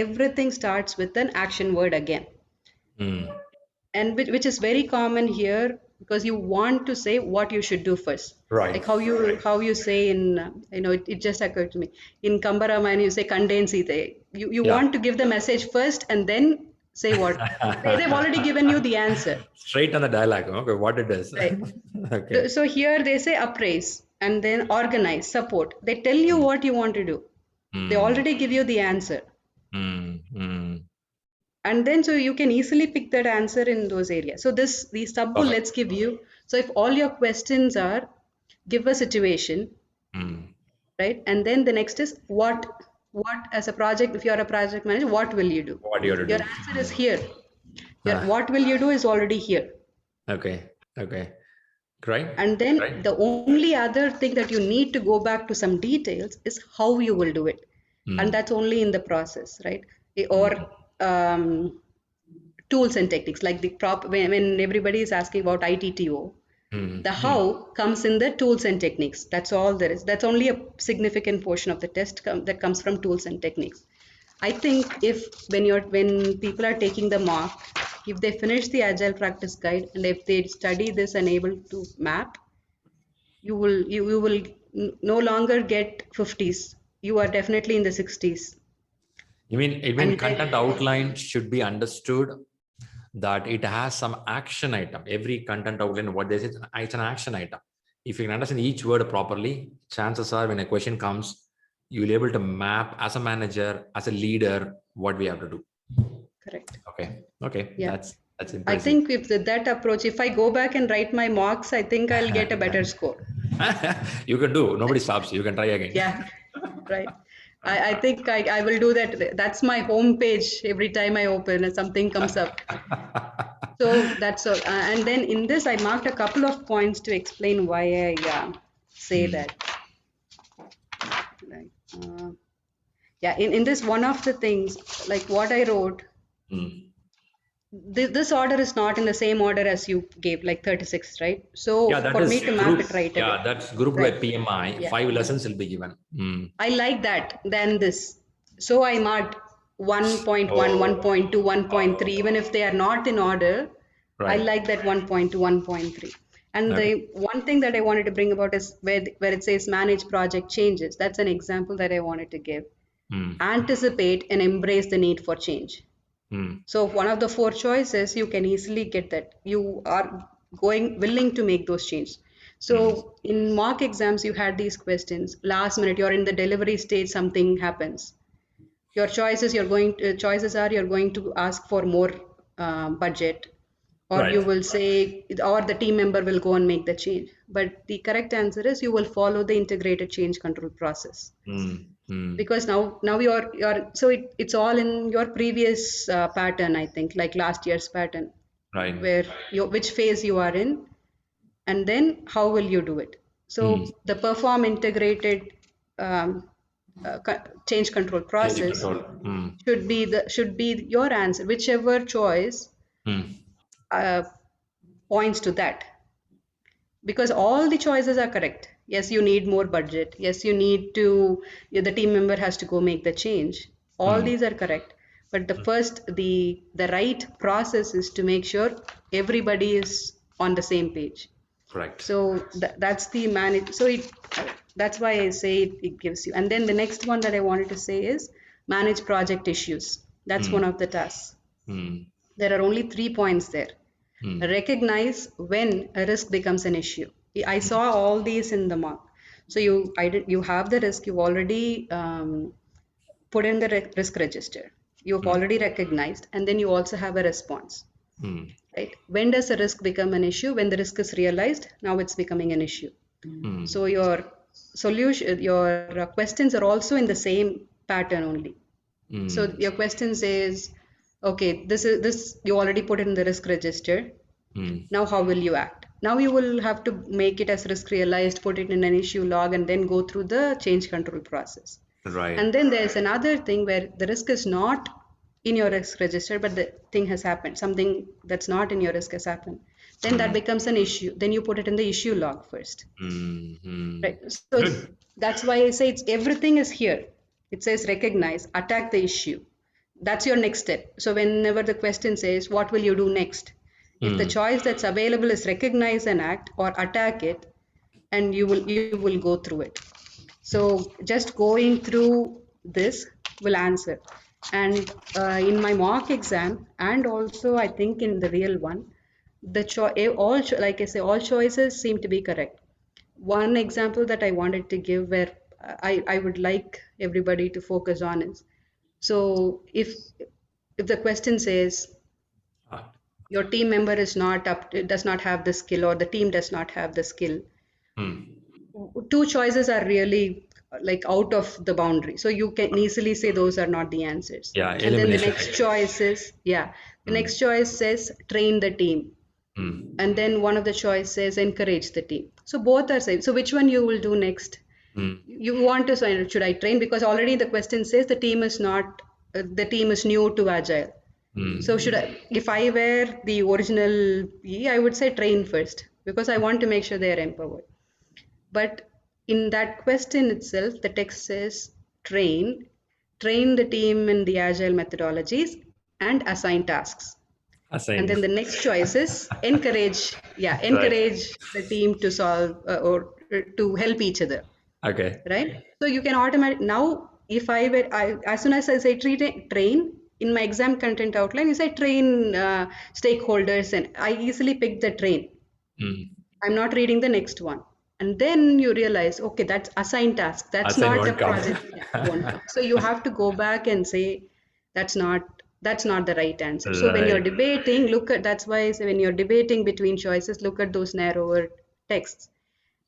[SPEAKER 2] everything starts with an action word again,
[SPEAKER 1] Mm.
[SPEAKER 2] and which is very common here, because you want to say what you should do first.
[SPEAKER 1] Right.
[SPEAKER 2] Like how you say in, it just occurred to me, in Kambarama, you say condense it. You
[SPEAKER 1] Yeah.
[SPEAKER 2] want to give the message first and then say what they've already given you the answer,
[SPEAKER 1] Straight on the dialogue. Okay, what it is.
[SPEAKER 2] right?
[SPEAKER 1] Okay.
[SPEAKER 2] So here they say appraise and then organize, support. They tell you
[SPEAKER 1] Mm.
[SPEAKER 2] what you want to do. They
[SPEAKER 1] Mm.
[SPEAKER 2] already give you the answer.
[SPEAKER 1] Mm. Mm.
[SPEAKER 2] And then, so you can easily pick that answer in those areas. So these sub
[SPEAKER 1] Perfect.
[SPEAKER 2] bullets give you, so if all your questions are, give a situation,
[SPEAKER 1] Mm.
[SPEAKER 2] right? And then the next is what as a project, if you're a project manager, what will you do?
[SPEAKER 1] What you have to
[SPEAKER 2] Your
[SPEAKER 1] do?
[SPEAKER 2] answer is here. Your
[SPEAKER 1] Ah,
[SPEAKER 2] what will you do is already here.
[SPEAKER 1] okay. Okay. Great.
[SPEAKER 2] And then
[SPEAKER 1] Great.
[SPEAKER 2] the only other thing that you need to go back to some details is how you will do it. And
[SPEAKER 1] Mm.
[SPEAKER 2] that's only in the process, right? Or
[SPEAKER 1] Mm.
[SPEAKER 2] um, tools and techniques, like when everybody is asking about ITTO,
[SPEAKER 1] Mm.
[SPEAKER 2] the
[SPEAKER 1] Mm.
[SPEAKER 2] how comes in the tools and techniques. That's all there is. That's only a significant portion of the test that comes from tools and techniques. I think if when people are taking the mock, if they finish the agile practice guide and if they study this and able to map, you will no longer get 50s. You are definitely in the 60s.
[SPEAKER 1] You mean
[SPEAKER 2] And
[SPEAKER 1] content outline should be understood that it has some action item. Every content outline, what they say, it's an action item. If you can understand each word properly, chances are when a question comes, you'll be able to map as a manager, as a leader, what we have to do.
[SPEAKER 2] correct.
[SPEAKER 1] Okay,
[SPEAKER 2] Yeah.
[SPEAKER 1] that's
[SPEAKER 2] I
[SPEAKER 1] impressive.
[SPEAKER 2] think with that approach, if I go back and write my marks, I think I'll get a better score.
[SPEAKER 1] You can do. Nobody stops you. You can try again.
[SPEAKER 2] Yeah, right. I think I will do that. That's my home page every time I open and something comes up. So that's all. And then in this, I marked a couple of points to explain why I say that. Like, yeah, in this, one of the things, like what I wrote, this order is not in the same order as you gave, like 36, right? So
[SPEAKER 1] Yeah, that
[SPEAKER 2] for me
[SPEAKER 1] is
[SPEAKER 2] to map
[SPEAKER 1] group.
[SPEAKER 2] it right away,
[SPEAKER 1] Yeah, that's grouped by
[SPEAKER 2] right?
[SPEAKER 1] PMI.
[SPEAKER 2] Yeah.
[SPEAKER 1] 5 lessons will be given.
[SPEAKER 2] I like that than this. So I marked 1.1,
[SPEAKER 1] Oh,
[SPEAKER 2] 1.2, 1.3, even if they are not in order. I
[SPEAKER 1] right.
[SPEAKER 2] like that 1.2, 1.3. And
[SPEAKER 1] Okay.
[SPEAKER 2] the one thing that I wanted to bring about is where it says manage project changes. That's an example that I wanted to give.
[SPEAKER 1] Mm.
[SPEAKER 2] Anticipate and embrace the need for change.
[SPEAKER 1] Mm.
[SPEAKER 2] So one of the 4 choices, you can easily get that. You are willing to make those changes.
[SPEAKER 1] Mm.
[SPEAKER 2] So in mock exams, you had these questions. Last minute, you're in the delivery stage, something happens. Your choices are you're going to ask for more budget, or you
[SPEAKER 1] Right.
[SPEAKER 2] will say, or the team member will go and make the change. But the correct answer is you will follow the integrated change control process,
[SPEAKER 1] Mm. Mm.
[SPEAKER 2] because now you're so it's all in your previous pattern, I think, like last year's pattern,
[SPEAKER 1] Right.
[SPEAKER 2] where you which phase you are in, and then how will you do it. So
[SPEAKER 1] Mm.
[SPEAKER 2] the perform integrated um, change control
[SPEAKER 1] Change
[SPEAKER 2] process
[SPEAKER 1] control. Mm.
[SPEAKER 2] should be your answer, whichever choice
[SPEAKER 1] Mm.
[SPEAKER 2] uh, points to that, because all the choices are correct. Yes, you need more budget. Yes, you need to, the team member has to go make the change. All
[SPEAKER 1] Mm.
[SPEAKER 2] these are correct. But the right process is to make sure everybody is on the same page.
[SPEAKER 1] Correct.
[SPEAKER 2] So that's the manage. So that's why I say it gives you. And then the next one that I wanted to say is manage project issues. That's one
[SPEAKER 1] Mm.
[SPEAKER 2] of the tasks.
[SPEAKER 1] Mm.
[SPEAKER 2] There are only 3 points there.
[SPEAKER 1] Mm.
[SPEAKER 2] Recognize when a risk becomes an issue. I saw all these in the mark. So you have the risk. You've already put in the risk register. You've
[SPEAKER 1] Mm.
[SPEAKER 2] already recognized, and then you also have a response.
[SPEAKER 1] Mm.
[SPEAKER 2] Right? When does a risk become an issue? When the risk is realized, now it's becoming an issue.
[SPEAKER 1] Mm.
[SPEAKER 2] So your solution, your questions are also in the same pattern only. So
[SPEAKER 1] Mm.
[SPEAKER 2] your question says, okay, this you already put it in the risk register.
[SPEAKER 1] Mm.
[SPEAKER 2] Now how will you act? Now you will have to make it as risk realized, put it in an issue log, and then go through the change control process.
[SPEAKER 1] Right.
[SPEAKER 2] And then there's another thing where the risk is not in your risk register, but the thing has happened. Something that's not in your risk has happened. Then that
[SPEAKER 1] Mm.
[SPEAKER 2] becomes an issue. Then you put it in the issue log first.
[SPEAKER 1] Mm. Mm.
[SPEAKER 2] Right. So
[SPEAKER 1] Good.
[SPEAKER 2] that's why I say it's everything is here. It says recognize, attack the issue. That's your next step. So whenever the question says, what will you do next? If the
[SPEAKER 1] Mm.
[SPEAKER 2] choice that's available is recognize and act or attack it, and you will go through it. So just going through this will answer. And in my mock exam, and also I think in the real one, like I say, all choices seem to be correct. One example that I wanted to give where I would like everybody to focus on is, so if the question says
[SPEAKER 1] Ah.
[SPEAKER 2] your team member is not up, does not have the skill, or the team does not have the skill,
[SPEAKER 1] Mm.
[SPEAKER 2] 2 choices are really like out of the boundary. So you can easily say those are not the answers.
[SPEAKER 1] Yeah,
[SPEAKER 2] And then the
[SPEAKER 1] elimination
[SPEAKER 2] next
[SPEAKER 1] technique.
[SPEAKER 2] choice is, yeah, the
[SPEAKER 1] Mm.
[SPEAKER 2] next choice says train the team.
[SPEAKER 1] Mm.
[SPEAKER 2] And then one of the choice says encourage the team. So both are same. So which one you will do next?
[SPEAKER 1] Mm.
[SPEAKER 2] You want to say, should I train? Because already the question says the team is new to agile. So
[SPEAKER 1] Mm.
[SPEAKER 2] should I, if I were the original PE, I would say train first, because I want to make sure they are empowered. But in that question itself, the text says train the team in the agile methodologies and assign tasks. And
[SPEAKER 1] Assign.
[SPEAKER 2] then the next choice is encourage, yeah,
[SPEAKER 1] Right.
[SPEAKER 2] encourage the team to solve or to help each other,
[SPEAKER 1] Okay.
[SPEAKER 2] right? So you can now if as soon as I say train in my exam content outline, you say train stakeholders, and I easily pick the train.
[SPEAKER 1] Mm.
[SPEAKER 2] I'm not reading the next one. And then you realize, okay, that's assigned task. That's
[SPEAKER 1] Assign
[SPEAKER 2] not a
[SPEAKER 1] won't count.
[SPEAKER 2] project. Yeah, won't count. So you have to go back and say that's not the right answer. So when you're
[SPEAKER 1] Right.
[SPEAKER 2] debating, look at that's why I say when you're debating between choices, look at those narrower texts.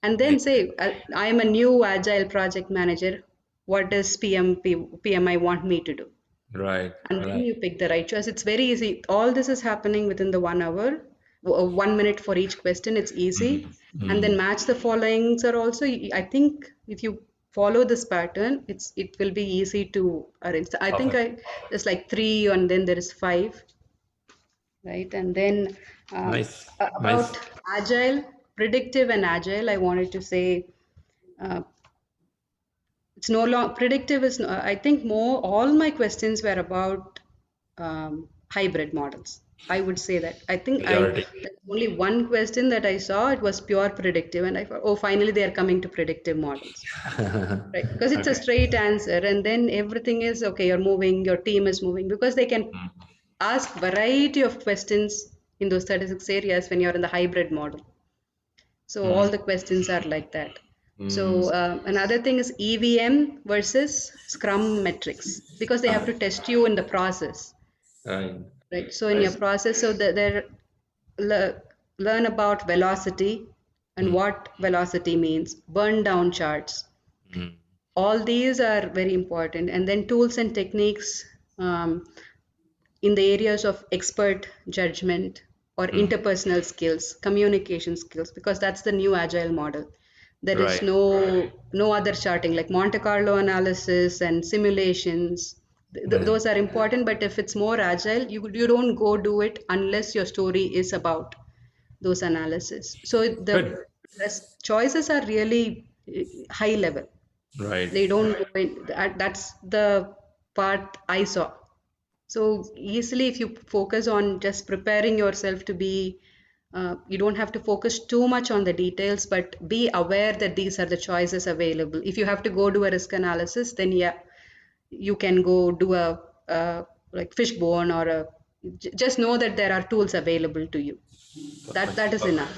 [SPEAKER 2] And then
[SPEAKER 1] Makes
[SPEAKER 2] say, I am a new agile project manager. What does PMI want me to do?
[SPEAKER 1] right.
[SPEAKER 2] And then
[SPEAKER 1] Right.
[SPEAKER 2] you pick the right choice. It's very easy. All this is happening within the 1 hour, 1 minute for each question. It's easy.
[SPEAKER 1] Mm.
[SPEAKER 2] And then
[SPEAKER 1] Mm.
[SPEAKER 2] match the followings are also, I think if you follow this pattern, it will be easy to arrange. So I think
[SPEAKER 1] Perfect.
[SPEAKER 2] there's like three and then there is five, right? And then
[SPEAKER 1] Nice.
[SPEAKER 2] about
[SPEAKER 1] Nice.
[SPEAKER 2] agile, predictive and agile, I wanted to say uh, it's no long predictive is I think more all my questions were about hybrid models. I would say that. I think
[SPEAKER 1] Majority.
[SPEAKER 2] there's only one question that I saw, it was pure predictive, and I thought, oh, finally they are coming to predictive models. Right, because it's a
[SPEAKER 1] Okay.
[SPEAKER 2] straight answer, and then everything is okay, you're moving, your team is moving, because they can
[SPEAKER 1] Mm.
[SPEAKER 2] ask variety of questions in those 36 areas when you're in the hybrid model. So all
[SPEAKER 1] Mm.
[SPEAKER 2] the questions are like that.
[SPEAKER 1] Mm.
[SPEAKER 2] So another thing is EVM versus Scrum metrics, because they have
[SPEAKER 1] Ah,
[SPEAKER 2] to test you in the process,
[SPEAKER 1] right.
[SPEAKER 2] right? So in your
[SPEAKER 1] Nice.
[SPEAKER 2] process, so they're le- learn about velocity and
[SPEAKER 1] Mm.
[SPEAKER 2] what velocity means, burn down charts.
[SPEAKER 1] Mm.
[SPEAKER 2] All these are very important. And then tools and techniques in the areas of expert judgment or
[SPEAKER 1] Mm.
[SPEAKER 2] interpersonal skills, communication skills, because that's the new agile model. There is
[SPEAKER 1] Right.
[SPEAKER 2] no other charting like Monte Carlo analysis and simulations.
[SPEAKER 1] Mm.
[SPEAKER 2] Those are important, but if it's more agile, you don't go do it unless your story is about those analysis. So the
[SPEAKER 1] Good.
[SPEAKER 2] choices are really high level.
[SPEAKER 1] Right.
[SPEAKER 2] They don't go in. That's the part I saw. So easily, if you focus on just preparing yourself to be, you don't have to focus too much on the details, but be aware that these are the choices available. If you have to go do a risk analysis, then yeah, you can go do like fishbone or just know that there are tools available to you. That is enough.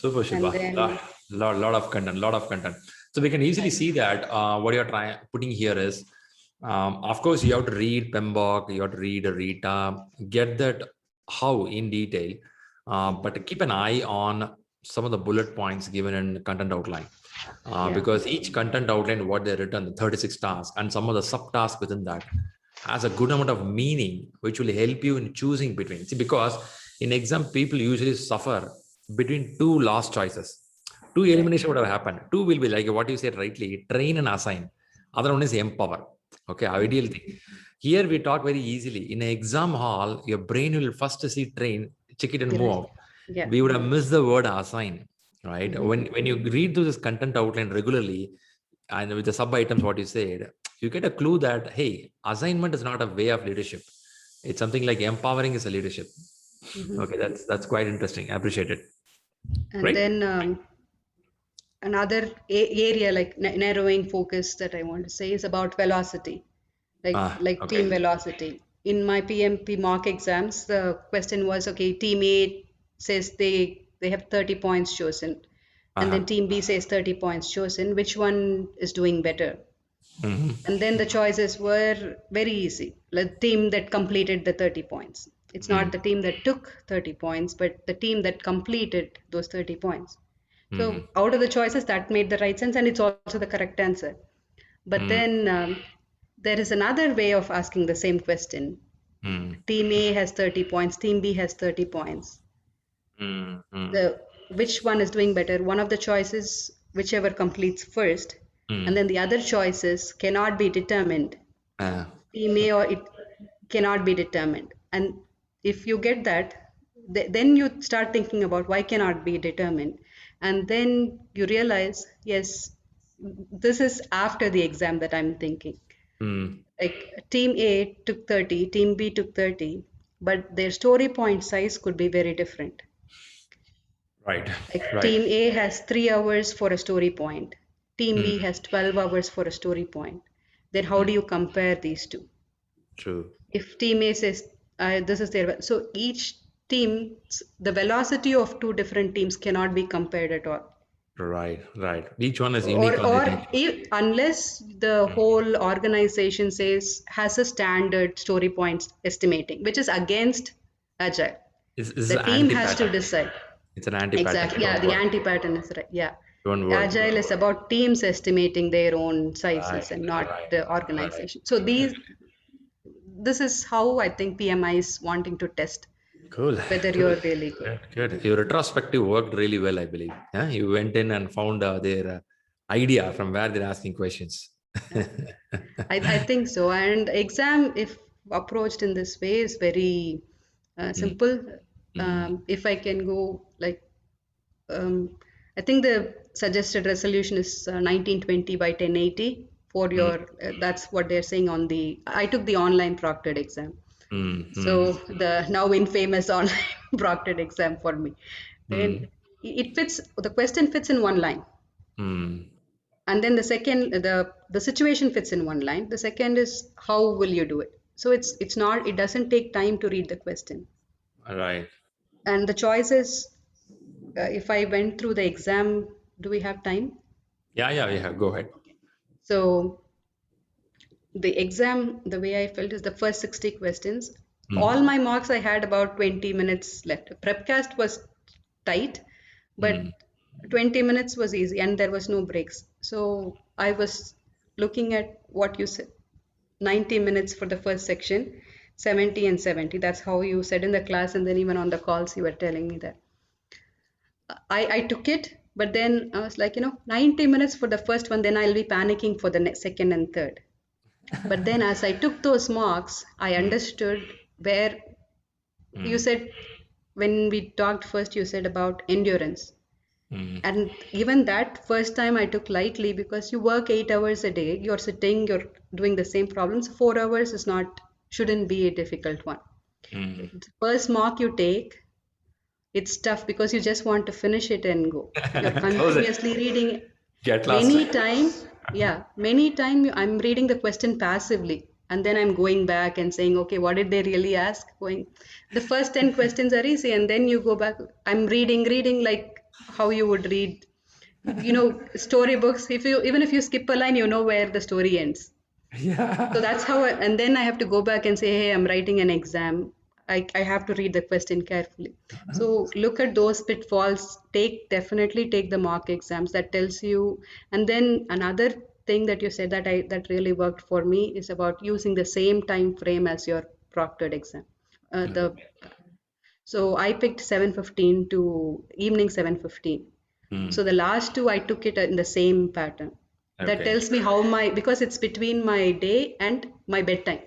[SPEAKER 1] Super
[SPEAKER 2] And
[SPEAKER 1] Shubha.
[SPEAKER 2] then
[SPEAKER 1] Lot of content, lot of content. So we can easily
[SPEAKER 2] right.
[SPEAKER 1] see that what you're trying putting here is, of course, you have to read PMBOK, you have to read Rita, get that how in detail, but keep an eye on some of the bullet points given in content outline.
[SPEAKER 2] Yeah.
[SPEAKER 1] Because each content outline, what they written, the 36 tasks, and some of the subtasks within that, has a good amount of meaning, which will help you in choosing between. See, because in exam, people usually suffer between two last choices. Two
[SPEAKER 2] Right.
[SPEAKER 1] elimination would have happened. Two will be like what you said rightly, train and assign. Other one is empower. Okay, ideal thing. Here we talk very easily. In an exam hall, your brain will first see train, check it and move
[SPEAKER 2] Yes.
[SPEAKER 1] out.
[SPEAKER 2] Yeah.
[SPEAKER 1] We would have missed the word assign, right?
[SPEAKER 2] Mhm.
[SPEAKER 1] When you read through this content outline regularly, and with the sub items, what you said, you get a clue that hey, assignment is not a way of leadership. It's something like empowering is a leadership.
[SPEAKER 2] Mhm.
[SPEAKER 1] Okay, that's quite interesting. I appreciate it.
[SPEAKER 2] And
[SPEAKER 1] Great.
[SPEAKER 2] then another area like narrowing focus that I want to say is about velocity, like team
[SPEAKER 1] Okay.
[SPEAKER 2] velocity. In my PMP mock exams, the question was okay, team A says they have 30 points chosen, and then
[SPEAKER 1] Uh-huh.
[SPEAKER 2] team B says 30 points chosen. Which one is doing better?
[SPEAKER 1] Hmm.
[SPEAKER 2] And then the choices were very easy. The team that completed the 30 points. It's not the
[SPEAKER 1] Hmm.
[SPEAKER 2] team that took 30 points, but the team that completed those 30 points.
[SPEAKER 1] Hmm.
[SPEAKER 2] So out of the choices, that made the right sense, and it's also the correct answer. But
[SPEAKER 1] Hmm.
[SPEAKER 2] then there is another way of asking the same question.
[SPEAKER 1] Hmm.
[SPEAKER 2] Team A has 30 points, Team B has 30 points.
[SPEAKER 1] Hmm. Hmm.
[SPEAKER 2] The which one is doing better? One of the choices, whichever completes first, and
[SPEAKER 1] Hmm.
[SPEAKER 2] then the other choices cannot be determined.
[SPEAKER 1] Uh,
[SPEAKER 2] Team A or it cannot be determined. And if you get that, then you start thinking about why cannot be determined. And then you realize, yes, this is after the exam that I'm thinking.
[SPEAKER 1] hmm.
[SPEAKER 2] Like team A took 30, team B took 30, but their story point size could be very different.
[SPEAKER 1] Right.
[SPEAKER 2] Like
[SPEAKER 1] Right.
[SPEAKER 2] team A has 3 hours for a story point. Team B
[SPEAKER 1] Mm,
[SPEAKER 2] has 12 hours for a story point. Then how do
[SPEAKER 1] mm,
[SPEAKER 2] you compare these two?
[SPEAKER 1] true.
[SPEAKER 2] If team A says this is their, so each team, the velocity of two different teams cannot be compared at all.
[SPEAKER 1] Right. Right. Each one is
[SPEAKER 2] Or,
[SPEAKER 1] unique on their
[SPEAKER 2] or
[SPEAKER 1] nature.
[SPEAKER 2] if, unless the
[SPEAKER 1] Mm.
[SPEAKER 2] whole organization says has a standard story points estimating, which is against agile.
[SPEAKER 1] This is
[SPEAKER 2] The
[SPEAKER 1] an
[SPEAKER 2] team has to
[SPEAKER 1] anti-pattern.
[SPEAKER 2] decide.
[SPEAKER 1] It's an anti-pattern.
[SPEAKER 2] Exactly. Yeah,
[SPEAKER 1] Don't
[SPEAKER 2] the
[SPEAKER 1] work.
[SPEAKER 2] anti-pattern is right. Yeah.
[SPEAKER 1] Don't work.
[SPEAKER 2] Agile is about teams estimating their own
[SPEAKER 1] Right.
[SPEAKER 2] sizes and not
[SPEAKER 1] Right.
[SPEAKER 2] the
[SPEAKER 1] Right.
[SPEAKER 2] organization. So this is how I think PMI is wanting to test
[SPEAKER 1] Cool.
[SPEAKER 2] whether
[SPEAKER 1] Cool.
[SPEAKER 2] you're really good.
[SPEAKER 1] Good. Good. Your retrospective worked really well, I believe. Yeah. You went in and found their idea from where they're asking questions.
[SPEAKER 2] Yeah. I think so. And exam, if approached in this way, is very
[SPEAKER 1] Mm,
[SPEAKER 2] simple.
[SPEAKER 1] mm,
[SPEAKER 2] If I can go like, um, I think the suggested resolution is 1920 by 1080 for
[SPEAKER 1] mm,
[SPEAKER 2] your, that's what they're saying on the, I took the online proctored exam.
[SPEAKER 1] mm,
[SPEAKER 2] So
[SPEAKER 1] mm,
[SPEAKER 2] the now infamous online proctored exam for me. Then
[SPEAKER 1] mm,
[SPEAKER 2] it fits, the question fits in one line.
[SPEAKER 1] mm.
[SPEAKER 2] And then the second, the situation fits in one line. The second is how will you do it? So it's not, it doesn't take time to read the question.
[SPEAKER 1] Right.
[SPEAKER 2] And the choice is, if I went through the exam, do we have time?
[SPEAKER 1] Yeah. Yeah. Yeah. Go ahead.
[SPEAKER 2] So the exam, the way I felt is the first 60 questions. All
[SPEAKER 1] Mm,
[SPEAKER 2] my marks, I had about 20 minutes left. Prepcast was tight,
[SPEAKER 1] mm,
[SPEAKER 2] but 20 minutes was easy and there was no breaks. So I was looking at what you said, 90 minutes for the first section, 70 and 70. That's how you said in the class, and then even on the calls, you were telling me that. I took it, but then I was like, 90 minutes for the first one, then I'll be panicking for the next, second and third. But then as I took those marks, I
[SPEAKER 1] mm,
[SPEAKER 2] understood where you
[SPEAKER 1] mm,
[SPEAKER 2] said, when we talked first, you said about endurance.
[SPEAKER 1] mm,
[SPEAKER 2] And even that first time I took lightly because you work 8 hours a day, you're sitting, you're doing the same problems. 4 hours is not, shouldn't be a difficult one.
[SPEAKER 1] mm.
[SPEAKER 2] The first mock you take, it's tough because you just want to finish it and go. You're
[SPEAKER 1] Close it.
[SPEAKER 2] continuously reading.
[SPEAKER 1] Get lost.
[SPEAKER 2] Many time, yeah, many time I'm reading the question passively and then I'm going back and saying, okay, what did they really ask? Going, the first 10 questions are easy and then you go back. I'm reading like how you would read, storybooks. If you, even if you skip a line, you know where the story ends. So
[SPEAKER 1] Yeah.
[SPEAKER 2] that's how, and then I have to go back and say, hey, I'm writing an exam. I have to read the question carefully. So look at those pitfalls. Definitely take the mock exams. That tells you. And then another thing that you said that really worked for me is about using the same time frame as your proctored exam. The
[SPEAKER 1] Okay.
[SPEAKER 2] So I picked 7:15 to evening 7:15. So
[SPEAKER 1] Mm,
[SPEAKER 2] the last two I took it in the same pattern. That
[SPEAKER 1] okay.
[SPEAKER 2] tells me how because it's between my day and my bedtime.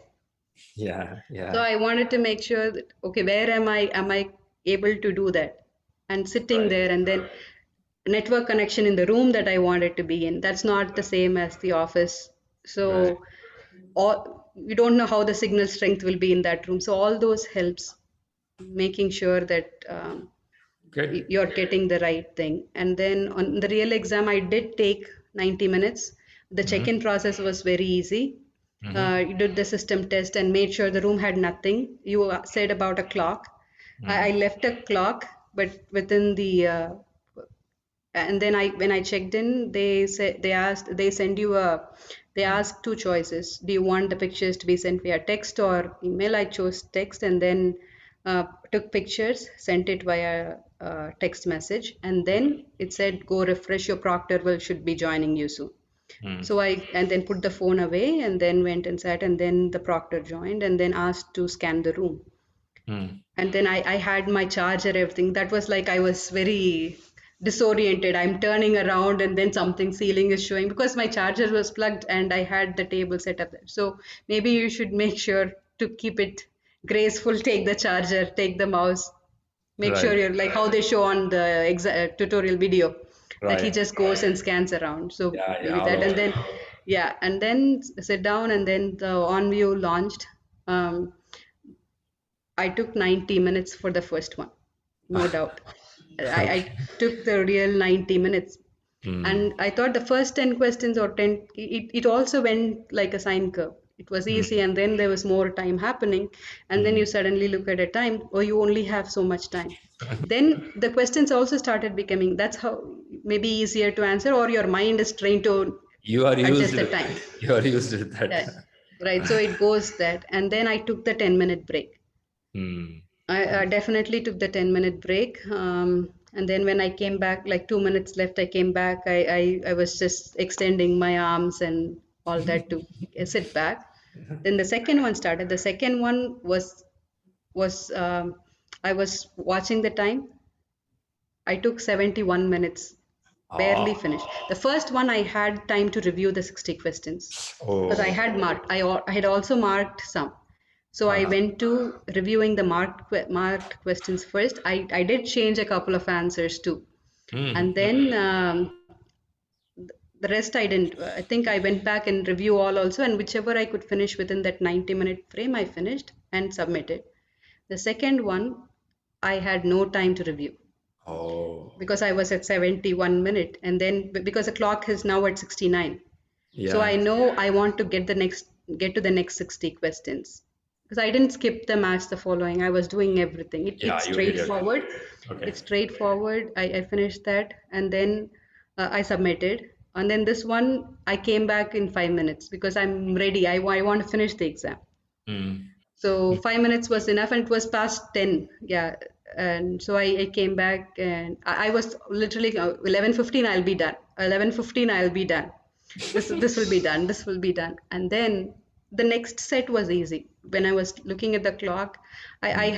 [SPEAKER 1] Yeah.
[SPEAKER 2] So
[SPEAKER 1] Yeah.
[SPEAKER 2] I wanted to make sure that, okay, where am I? Am I able to do that? And sitting
[SPEAKER 1] Right.
[SPEAKER 2] there, and then network connection in the room that I wanted to be in. That's not the same as the office.
[SPEAKER 1] Right.
[SPEAKER 2] So all, you don't know how the signal strength will be in that room. So all those helps making sure that
[SPEAKER 1] Good.
[SPEAKER 2] you're getting the right thing. And then on the real exam, I did take 90 minutes. The
[SPEAKER 1] Mm-hmm.
[SPEAKER 2] check-in process was very easy.
[SPEAKER 1] Mm-hmm.
[SPEAKER 2] You did the system test and made sure the room had nothing. You said about a clock. I
[SPEAKER 1] Mm,
[SPEAKER 2] left a clock, but within the and then when I checked in, they send you they
[SPEAKER 1] mm,
[SPEAKER 2] ask two choices. Do you want the pictures to be sent via text or email? I chose text and then took pictures, sent it via text message, and then it said go refresh, your proctor will should be joining you soon.
[SPEAKER 1] mm,
[SPEAKER 2] So I and then put the phone away and then went and sat, and then the proctor joined and then asked to scan the room.
[SPEAKER 1] mm.
[SPEAKER 2] And then I had my charger, everything. That was like I was very disoriented. I'm turning around and then something ceiling is showing because my charger was plugged and I had the table set up there. So maybe you should make sure to keep it graceful. Take the charger, take the mouse, make sure
[SPEAKER 1] Right.
[SPEAKER 2] you're like how they show on the tutorial video that he
[SPEAKER 1] Right.
[SPEAKER 2] just goes and scans around. So
[SPEAKER 1] Yeah. Yeah.
[SPEAKER 2] maybe
[SPEAKER 1] All
[SPEAKER 2] that, and
[SPEAKER 1] over.
[SPEAKER 2] then yeah, and then sit down, and then the on view launched. um, I took 90 minutes for the first one, no doubt. I took the real 90 minutes.
[SPEAKER 1] Mm,
[SPEAKER 2] And I thought the first 10 questions or 10, it also went like a sine curve. It was easy,
[SPEAKER 1] mm,
[SPEAKER 2] and then there was more time happening. And then you
[SPEAKER 1] mm.
[SPEAKER 2] suddenly look at a time, or you only have so much time. Then the questions also started becoming, that's how maybe easier to answer, or your mind is trained to
[SPEAKER 1] You are used
[SPEAKER 2] adjust the
[SPEAKER 1] with
[SPEAKER 2] time.
[SPEAKER 1] that. You are used with
[SPEAKER 2] Yeah.
[SPEAKER 1] that.
[SPEAKER 2] Right. So it goes that. And then I took the 10-minute break.
[SPEAKER 1] Mm,
[SPEAKER 2] I definitely took the 10-minute break. And then when I came back, like 2 minutes left, I came back. I was just extending my arms and all that to sit back. Then the second one started. The second one was I was watching the time. I took 71 minutes, barely
[SPEAKER 1] oh,
[SPEAKER 2] finished. The first one I had time to review the 60 questions because I
[SPEAKER 1] oh,
[SPEAKER 2] had marked. I had also marked some. So I
[SPEAKER 1] uh,
[SPEAKER 2] went to reviewing the marked questions first. I did change a couple of answers too, and
[SPEAKER 1] mm,
[SPEAKER 2] then the rest I didn't. I think I went back and review all also, and whichever I could finish within that 90-minute frame, I finished and submitted. The second one, I had no time to review
[SPEAKER 1] oh,
[SPEAKER 2] because I was at 71 minute, and then because the clock is now at 69. So I
[SPEAKER 1] yeah,
[SPEAKER 2] know I want to get to the next 60 questions because I didn't skip the match the following. I was doing everything.
[SPEAKER 1] yeah,
[SPEAKER 2] It's
[SPEAKER 1] you did it.
[SPEAKER 2] straightforward.
[SPEAKER 1] Okay.
[SPEAKER 2] It's straightforward. I finished that, and then I submitted. And then this one I came back in 5 minutes because I'm ready. I want to finish the exam.
[SPEAKER 1] Mm,
[SPEAKER 2] So
[SPEAKER 1] mm,
[SPEAKER 2] 5 minutes was enough, and it was past 10. Yeah, and so I came back, and I was literally 11:15. I'll be done. 11:15. I'll be done. This will be done. This will be done. And then the next set was easy. When I was looking at the clock, I
[SPEAKER 1] mm,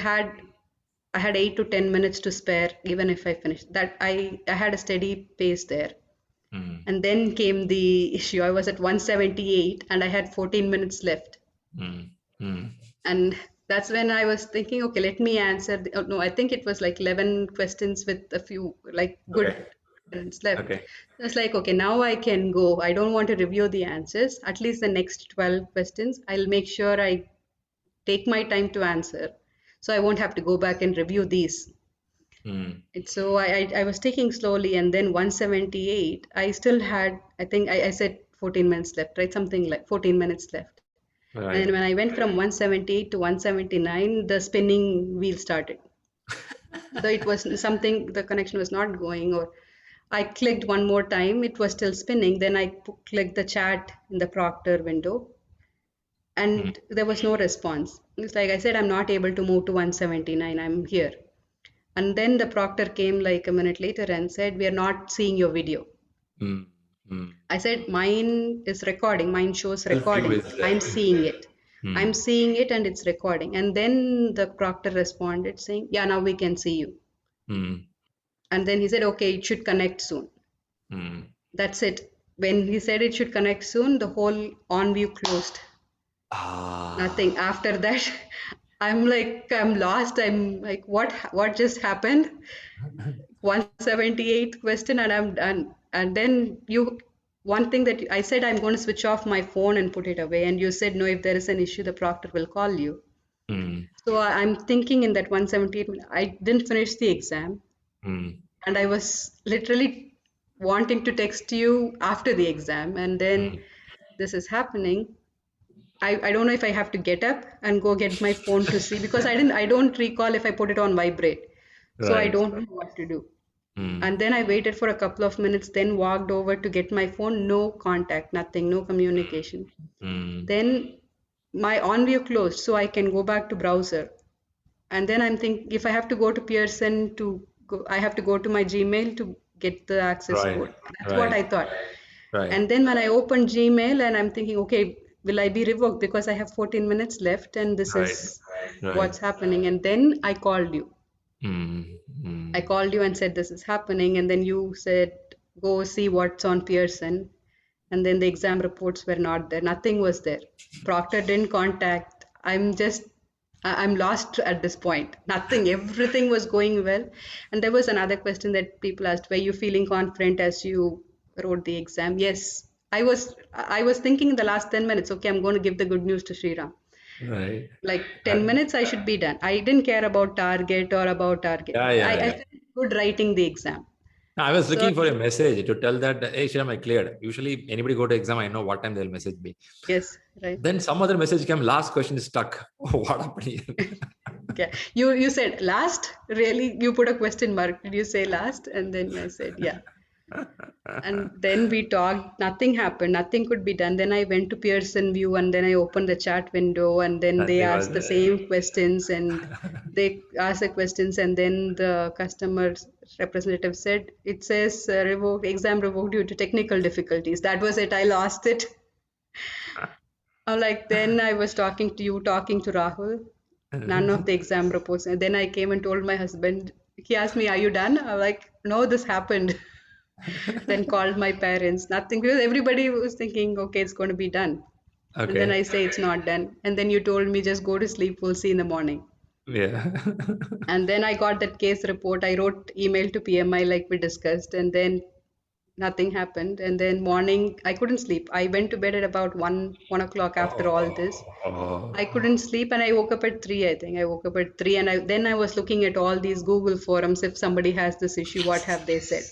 [SPEAKER 2] had 8 to 10 minutes to spare. Even if I finished that, I had a steady pace there.
[SPEAKER 1] mm,
[SPEAKER 2] And then came the issue. I was at 178, and I had 14 minutes left.
[SPEAKER 1] mm, mm.
[SPEAKER 2] And that's when I was thinking, okay, let me answer. Oh, no, I think it was like 11 questions with a few like good
[SPEAKER 1] Okay,
[SPEAKER 2] questions left.
[SPEAKER 1] okay.
[SPEAKER 2] So it's like, okay, now I can go. I don't want to review the answers. At least the next 12 questions, I'll make sure I take my time to answer. So I won't have to go back and review these.
[SPEAKER 1] Mm,
[SPEAKER 2] And so I was taking slowly, and then 178, I still had, I think I said 14 minutes left, right? Something like 14 minutes left. And then
[SPEAKER 1] right.
[SPEAKER 2] when I went from 178 to 179, the spinning wheel started. Though it was something, the connection was not going, or I clicked one more time, it was still spinning. Then I clicked the chat in the Proctor window,
[SPEAKER 1] Mm,
[SPEAKER 2] and there was no response. It's like I said, I'm not able to move to 179, I'm here. And then the Proctor came like a minute later and said, we are not seeing your video.
[SPEAKER 1] mm, mm.
[SPEAKER 2] I said, mine is recording, mine shows
[SPEAKER 1] Self view
[SPEAKER 2] recording.
[SPEAKER 1] is there.
[SPEAKER 2] I'm seeing it. I'm
[SPEAKER 1] Mm,
[SPEAKER 2] seeing it and it's recording. And then the Proctor responded saying, yeah, now we can see you.
[SPEAKER 1] mm,
[SPEAKER 2] And then he said, okay, it should connect soon.
[SPEAKER 1] mm.
[SPEAKER 2] That's it. When he said it should connect soon, the whole on view closed.
[SPEAKER 1] Ah,
[SPEAKER 2] Nothing. After that, I'm like, I'm lost. I'm like, what just happened? 178 question and I'm done. And then one thing that I said, I'm going to switch off my phone and put it away. And you said, no, if there is an issue, the proctor will call you.
[SPEAKER 1] mm,
[SPEAKER 2] So I'm thinking in that 178 minute, I didn't finish the exam.
[SPEAKER 1] mm,
[SPEAKER 2] And I was literally wanting to text you after the exam. And then
[SPEAKER 1] mm.
[SPEAKER 2] this is happening. I don't know if I have to get up and go get my phone to see because I don't recall if I put it on vibrate. So I
[SPEAKER 1] Right.
[SPEAKER 2] don't know what to do. And
[SPEAKER 1] Mm,
[SPEAKER 2] then I waited for a couple of minutes, then walked over to get my phone. No contact, nothing, no communication.
[SPEAKER 1] mm,
[SPEAKER 2] Then my on view closed, so I can go back to browser. And then I'm thinking if I have to go to Pearson to go, I have to go to my Gmail to get the access
[SPEAKER 1] right.
[SPEAKER 2] code. That's what
[SPEAKER 1] Right.
[SPEAKER 2] I thought.
[SPEAKER 1] Right.
[SPEAKER 2] And then when I opened Gmail and I'm thinking, okay, will I be revoked because I have 14 minutes left and this
[SPEAKER 1] Right.
[SPEAKER 2] is
[SPEAKER 1] Right.
[SPEAKER 2] what's happening. And then I called you.
[SPEAKER 1] Mm,
[SPEAKER 2] I
[SPEAKER 1] mm.
[SPEAKER 2] called you and said this is happening, and then you said go see what's on Pearson, and then the exam reports were not there. Nothing was there. Proctor didn't contact. I'm lost at this point. Nothing. Everything was going well, and there was another question that people asked: were you feeling confident as you wrote the exam? Yes, I was. I was thinking in the last 10 minutes. Okay, I'm going to give the good news to Sriram
[SPEAKER 1] Right.
[SPEAKER 2] like
[SPEAKER 1] Uh,
[SPEAKER 2] 10 minutes I should be done. I didn't care about target or about target.
[SPEAKER 1] yeah,
[SPEAKER 2] I,
[SPEAKER 1] yeah,
[SPEAKER 2] I
[SPEAKER 1] yeah.
[SPEAKER 2] good writing the exam.
[SPEAKER 1] I was
[SPEAKER 2] So
[SPEAKER 1] looking for a message to tell that, hey, Shriram, I cleared. Usually, anybody go to exam, I know what time they'll message me.
[SPEAKER 2] yes, right.
[SPEAKER 1] Then some other message came, last question is stuck. What happened here?
[SPEAKER 2] Yeah, you said last. Really, you put a question mark. Did you say last? And then I said yeah. And then we talked, nothing happened, nothing could be done. Then I went to Pearson View and then I opened the chat window and then they
[SPEAKER 1] Nothing was
[SPEAKER 2] asked the
[SPEAKER 1] there.
[SPEAKER 2] same questions and they asked the questions and then the customer representative said, it says revoked, exam revoked due to technical difficulties. That was it, I lost it. Like then I was talking to you, talking to Rahul, none of the exam reports. And then I came and told my husband, he asked me, are you done? I'm like, no, this happened. Then called my parents, nothing, because everybody was thinking, okay, it's going to be done. And then
[SPEAKER 1] Okay.
[SPEAKER 2] I say it's not done. And then you told me just go to sleep, we'll see in the morning.
[SPEAKER 1] Yeah.
[SPEAKER 2] And then I got that case report. I wrote email to PMI like we discussed, and then nothing happened. And then morning I couldn't sleep. I went to bed at about 1 o'clock after all this. I
[SPEAKER 1] Oh.
[SPEAKER 2] couldn't sleep and I woke up at 3, I think. I woke up at 3 and then I was looking at all these Google forums. If somebody has this issue, what have they said?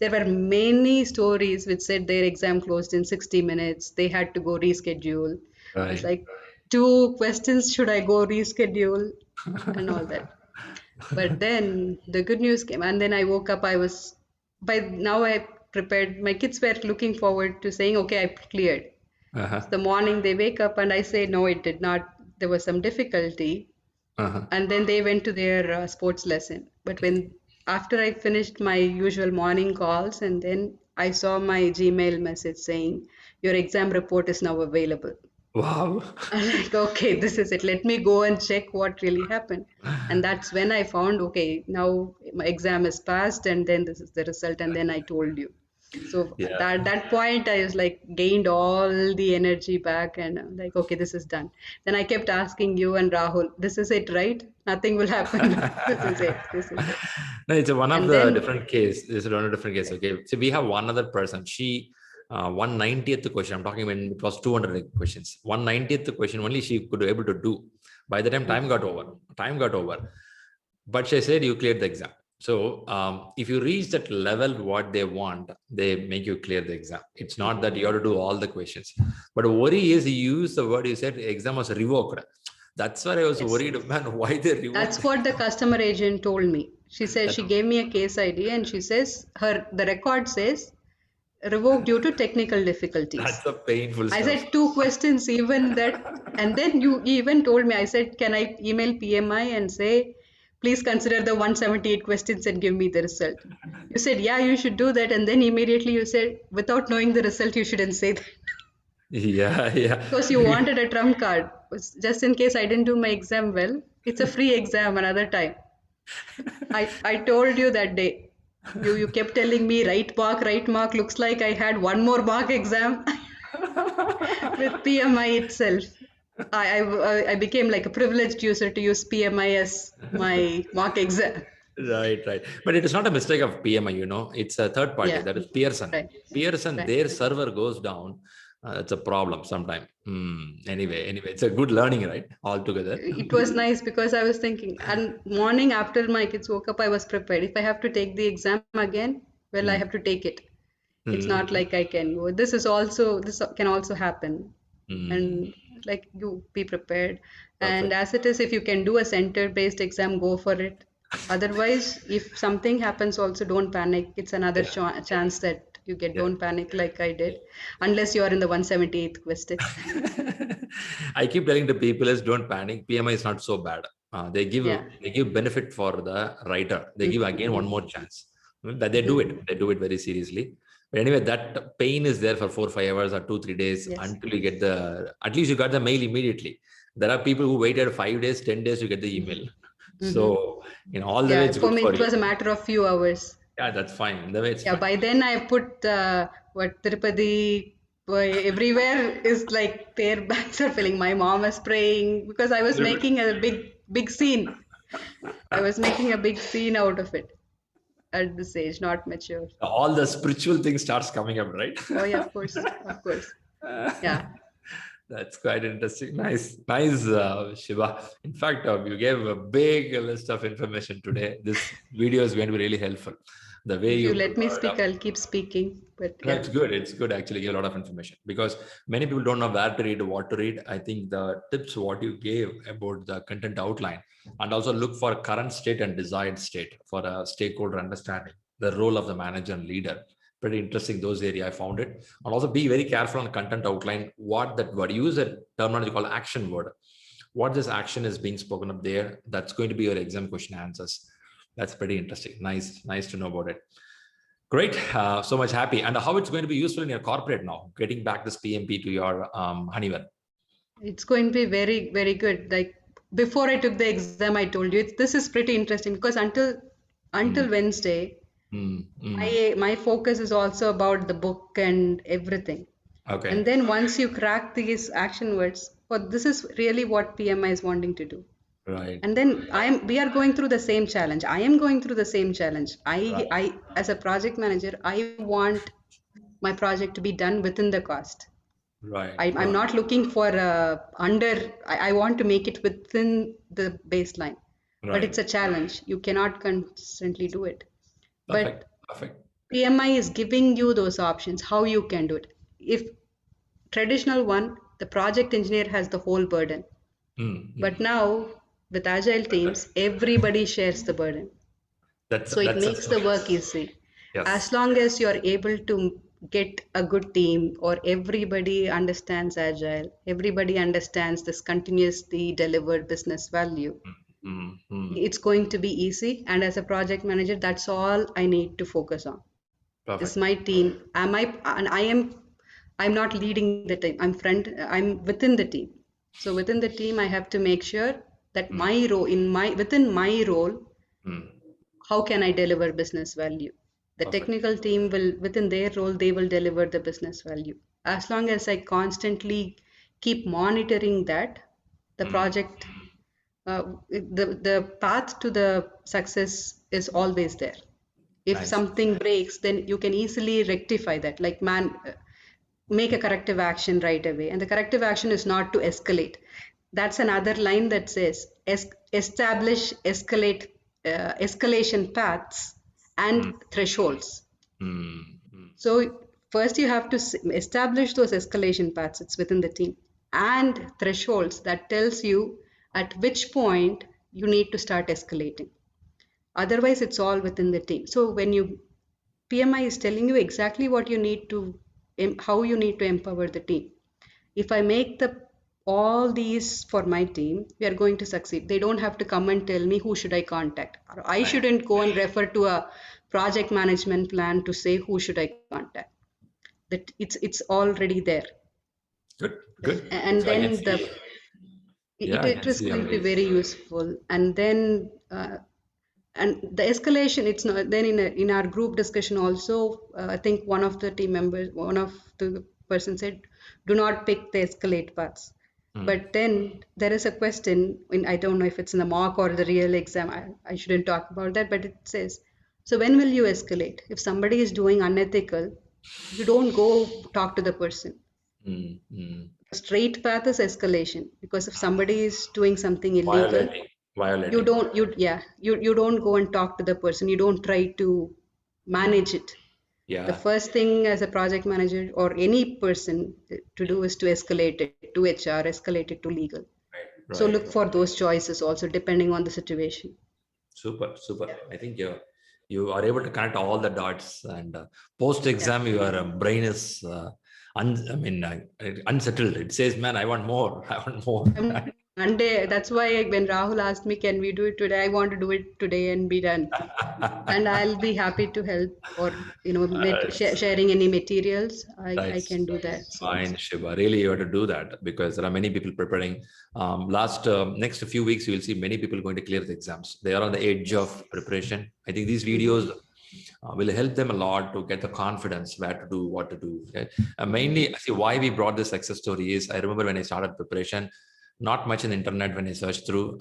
[SPEAKER 2] There were many stories which said their exam closed in 60 minutes. They had to go reschedule. I was
[SPEAKER 1] Right.
[SPEAKER 2] like, two questions, should I go reschedule and all that. But then the good news came and then I woke up. By now I prepared. My kids were looking forward to saying, okay, I cleared.
[SPEAKER 1] Uh-huh.
[SPEAKER 2] So the morning they wake up and I say, no, it did not. There was some difficulty.
[SPEAKER 1] Uh-huh.
[SPEAKER 2] And then they went to their sports lesson. But when after I finished my usual morning calls, and then I saw my Gmail message saying, your exam report is now available.
[SPEAKER 1] Wow.
[SPEAKER 2] I'm like, okay, this is it. Let me go and check what really happened. And that's when I found, okay, now my exam is passed, and then this is the result. And then I told you. So
[SPEAKER 1] Yeah.
[SPEAKER 2] at that point, I was like gained all the energy back, and I'm like, okay, this is done. Then I kept asking you and Rahul, this is it, right? Nothing will happen. This is it. This is it.
[SPEAKER 1] No, it's one of
[SPEAKER 2] And
[SPEAKER 1] the
[SPEAKER 2] then,
[SPEAKER 1] different case. This is one of the different case. Okay. So we have one other person. She 190th question. I'm talking when it was 200 questions. 190th question only she could be able to do. By the time time got over. Time got over. But she said you cleared the exam. So if you reach that level, what they want, they make you clear the exam. It's not that you have to do all the questions. But worry is you use the word you said exam was revoked. That's why I was
[SPEAKER 2] yes,
[SPEAKER 1] worried, man, why they revoked
[SPEAKER 2] that's what the customer agent told me. She said
[SPEAKER 1] that.
[SPEAKER 2] she gave me a case ID, and she says the record says revoked due to technical difficulties.
[SPEAKER 1] That's a painful
[SPEAKER 2] I
[SPEAKER 1] stuff.
[SPEAKER 2] said two questions, even that, and then you even told me, I said, can I email PMI and say, please consider the 178 questions and give me the result? You said, yeah, you should do that. And then immediately you said, without knowing the result, you shouldn't say that.
[SPEAKER 1] Yeah, yeah.
[SPEAKER 2] Because you wanted a trump card. Just in case I didn't do my exam well, it's a free exam another time. I told you that day. You kept telling me right mark, right mark. Looks like I had one more mark exam with PMI itself. I became like a privileged user to use PMI as my mock exam.
[SPEAKER 1] Right, right. But it is not a mistake of PMI, it's a third party,
[SPEAKER 2] Yeah,
[SPEAKER 1] that is Pearson.
[SPEAKER 2] right,
[SPEAKER 1] Pearson,
[SPEAKER 2] right.
[SPEAKER 1] their server goes down. It's a problem sometime. Anyway, it's a good learning, right? Altogether.
[SPEAKER 2] It was nice because I was thinking, and morning after my kids woke up, I was prepared. If I have to take the exam again, well, I
[SPEAKER 1] Mm,
[SPEAKER 2] have to take it. It's not
[SPEAKER 1] mm,
[SPEAKER 2] like I can go. This can also happen,
[SPEAKER 1] mm.
[SPEAKER 2] and like you be prepared. And
[SPEAKER 1] Perfect.
[SPEAKER 2] as it is, if you can do a center-based exam, go for it. Otherwise, if something happens, also don't panic. It's another
[SPEAKER 1] Yeah,
[SPEAKER 2] chance that you get.
[SPEAKER 1] yeah.
[SPEAKER 2] Don't panic like I did, unless you are in the 178th question.
[SPEAKER 1] I keep telling the people is don't panic. PMI is not so bad. They give
[SPEAKER 2] Yeah.
[SPEAKER 1] they give benefit for the writer. They give again one
[SPEAKER 2] Mm-hmm.
[SPEAKER 1] more chance. That they do it. They do it very seriously. But anyway, that pain is there for 4 5 hours or 2 3 days
[SPEAKER 2] Yes.
[SPEAKER 1] until you get the at least you got the mail immediately. There are people who waited 5 days, 10 days to get the email.
[SPEAKER 2] Mm-hmm.
[SPEAKER 1] So all the way
[SPEAKER 2] Yeah.
[SPEAKER 1] it's
[SPEAKER 2] For
[SPEAKER 1] good
[SPEAKER 2] me,
[SPEAKER 1] for
[SPEAKER 2] it
[SPEAKER 1] you.
[SPEAKER 2] was a matter of few hours.
[SPEAKER 1] Yeah, that's fine. The way it's
[SPEAKER 2] Yeah,
[SPEAKER 1] fine.
[SPEAKER 2] by then I put what Tirupati everywhere is like their bags are filling. My mom is praying because I was making a big scene. I was making a big scene out of it at this age, not mature.
[SPEAKER 1] All the spiritual things starts coming up, right?
[SPEAKER 2] Oh yeah, of course, of course. Yeah.
[SPEAKER 1] That's quite interesting. Nice, Shiva. In fact, you gave a big list of information today. This video is going to be really helpful. The way
[SPEAKER 2] If
[SPEAKER 1] you
[SPEAKER 2] you let me
[SPEAKER 1] covered
[SPEAKER 2] speak,
[SPEAKER 1] up.
[SPEAKER 2] I'll keep speaking. But
[SPEAKER 1] No,
[SPEAKER 2] yeah,
[SPEAKER 1] it's good. It's good actually. Give a lot of information because many people don't know where to read, what to read. I think the tips what you gave about the content outline and also look for current state and desired state for a stakeholder understanding, the role of the manager and leader. Pretty interesting those area I found it. And also be very careful on content outline. What that word, use a terminology called action word. What this action is being spoken up there. That's going to be your exam question answers. That's pretty interesting. Nice to know about it. Great. So much happy. And how it's going to be useful in your corporate now, getting back this PMP to your Honeywell.
[SPEAKER 2] it's going to be very, very good. Like before I took the exam, I told you this is pretty interesting because until
[SPEAKER 1] Mm,
[SPEAKER 2] Wednesday,
[SPEAKER 1] mm.
[SPEAKER 2] my focus is also about the book and everything. And
[SPEAKER 1] Okay.
[SPEAKER 2] then once you crack these action words, well, this is really what PMI is wanting to do.
[SPEAKER 1] Right.
[SPEAKER 2] And then we are going through the same challenge. I am going through the same challenge.
[SPEAKER 1] Right.
[SPEAKER 2] I as a project manager, I want my project to be done within the cost.
[SPEAKER 1] Right.
[SPEAKER 2] I'm
[SPEAKER 1] Right.
[SPEAKER 2] not looking for I want to make it within the baseline, but
[SPEAKER 1] Right.
[SPEAKER 2] it's a challenge. You cannot constantly do it.
[SPEAKER 1] Perfect.
[SPEAKER 2] But
[SPEAKER 1] Perfect.
[SPEAKER 2] PMI is giving you those options, how you can do it. If traditional one, the project engineer has the whole burden. But
[SPEAKER 1] Mm.
[SPEAKER 2] now with agile teams, everybody shares the burden. So it
[SPEAKER 1] That's
[SPEAKER 2] makes the work
[SPEAKER 1] yes.
[SPEAKER 2] easy. As
[SPEAKER 1] Yes.
[SPEAKER 2] long as you're able to get a good team or everybody understands agile, everybody understands this continuously delivered business value,
[SPEAKER 1] Mm.
[SPEAKER 2] it's going to be easy. And as a project manager, that's all I need to focus on. Is
[SPEAKER 1] Perfect.
[SPEAKER 2] my team? Am I? And I'm not leading the team. I'm within the team. So within the team, I have to make sure that
[SPEAKER 1] Mm.
[SPEAKER 2] my role within my role,
[SPEAKER 1] Mm.
[SPEAKER 2] how can I deliver business value? The
[SPEAKER 1] Perfect.
[SPEAKER 2] technical team will, within their role, they will deliver the business value. As long as I constantly keep monitoring that, the
[SPEAKER 1] Mm.
[SPEAKER 2] project, the path to the success is always there. If
[SPEAKER 1] Nice.
[SPEAKER 2] something breaks, then you can easily rectify that. Like make a corrective action right away. And the corrective action is not to escalate. That's another line that says establish escalation paths
[SPEAKER 1] Mm.
[SPEAKER 2] and thresholds.
[SPEAKER 1] Mm.
[SPEAKER 2] So first you have to establish those escalation paths. It's within the team and thresholds that tells you at which point you need to start escalating. Otherwise, it's all within the team. So when you PMI is telling you exactly what you need to, how you need to empower the team. If I make the all these for my team, we are going to succeed. They don't have to come and tell me who should I contact. I
[SPEAKER 1] Nice.
[SPEAKER 2] shouldn't go and refer to a project management plan to say who should I contact. That it's already there.
[SPEAKER 1] Good. Good.
[SPEAKER 2] And
[SPEAKER 1] So I can
[SPEAKER 2] then the
[SPEAKER 1] see. Yeah, I
[SPEAKER 2] it
[SPEAKER 1] can
[SPEAKER 2] is
[SPEAKER 1] see
[SPEAKER 2] going to be
[SPEAKER 1] already.
[SPEAKER 2] very useful. And then and the escalation, it's not then in our group discussion also, I think one of the person said, do not pick the escalate paths.
[SPEAKER 1] Mm.
[SPEAKER 2] But then there is a question in, I don't know if it's in the mock or the real exam, I shouldn't talk about that, but it says, so when will you escalate? If somebody is doing unethical, you don't go talk to the person.
[SPEAKER 1] Mm.
[SPEAKER 2] The straight path is escalation, because if somebody is doing something illegal,
[SPEAKER 1] Violating.
[SPEAKER 2] you
[SPEAKER 1] Violating.
[SPEAKER 2] don't you yeah you don't go and talk to the person, you don't try to
[SPEAKER 1] Mm.
[SPEAKER 2] manage it. The
[SPEAKER 1] Yeah.
[SPEAKER 2] first thing as a project manager or any person to do is to escalate it to HR, escalate it to legal. So
[SPEAKER 1] Right.
[SPEAKER 2] look for those choices also depending on the situation.
[SPEAKER 1] Super, super. I think you are able to connect all the dots, and post
[SPEAKER 2] Yeah.
[SPEAKER 1] exam, your brain is unsettled. It says, "Man, I want more. I want more."
[SPEAKER 2] Monday, that's why when Rahul asked me, can we do it today? I want to do it today and be done. And I'll be happy to help, or
[SPEAKER 1] It's
[SPEAKER 2] sharing any materials. I
[SPEAKER 1] That's
[SPEAKER 2] can do that. So
[SPEAKER 1] fine, Shiva. Really, you have to do that because there are many people preparing. Next few weeks, you will see many people going to clear the exams. They are on the edge
[SPEAKER 2] yes.
[SPEAKER 1] of preparation. I think these
[SPEAKER 2] Mhm.
[SPEAKER 1] videos will help them a lot to get the confidence where to do, what to do. Okay? Mainly, see why we brought this success story is I remember when I started preparation, not much in the internet when I searched through.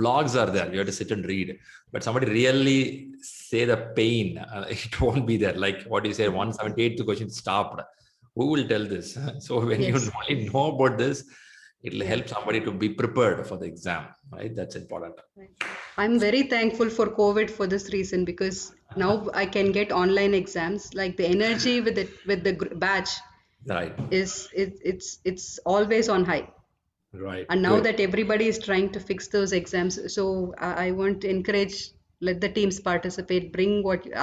[SPEAKER 1] Blogs are there. You have to sit and read, but somebody really say the pain, it won't be there. Like what you say, 178th question stopped. who will tell this? So when you
[SPEAKER 2] Yes.
[SPEAKER 1] only know about this, it'll
[SPEAKER 2] Yeah.
[SPEAKER 1] help somebody to be prepared for the exam, right? That's important.
[SPEAKER 2] Right. I'm very thankful for COVID for this reason, because now I can get online exams. Like the energy with the batch
[SPEAKER 1] Right,
[SPEAKER 2] it's always on high.
[SPEAKER 1] right,
[SPEAKER 2] And now
[SPEAKER 1] good.
[SPEAKER 2] that everybody is trying to fix those exams, so I want to encourage, let the teams participate, bring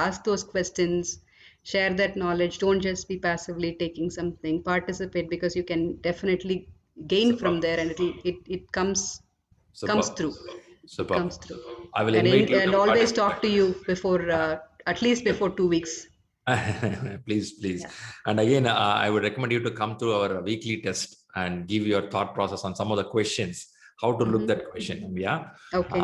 [SPEAKER 2] ask those questions, share that knowledge. Don't just be passively taking something. Participate, because you can definitely gain
[SPEAKER 1] Superb,
[SPEAKER 2] from there, and it comes
[SPEAKER 1] superb,
[SPEAKER 2] through. It
[SPEAKER 1] superb.
[SPEAKER 2] comes through.
[SPEAKER 1] I will invite you
[SPEAKER 2] And
[SPEAKER 1] to
[SPEAKER 2] always
[SPEAKER 1] participate.
[SPEAKER 2] talk to you before, at least before 2 weeks.
[SPEAKER 1] Please, please.
[SPEAKER 2] Yeah.
[SPEAKER 1] And again, I would recommend you to come to our weekly test and give your thought process on some of the questions, how to look
[SPEAKER 2] Hmm.
[SPEAKER 1] that question. Yeah. Uh,
[SPEAKER 2] Okay.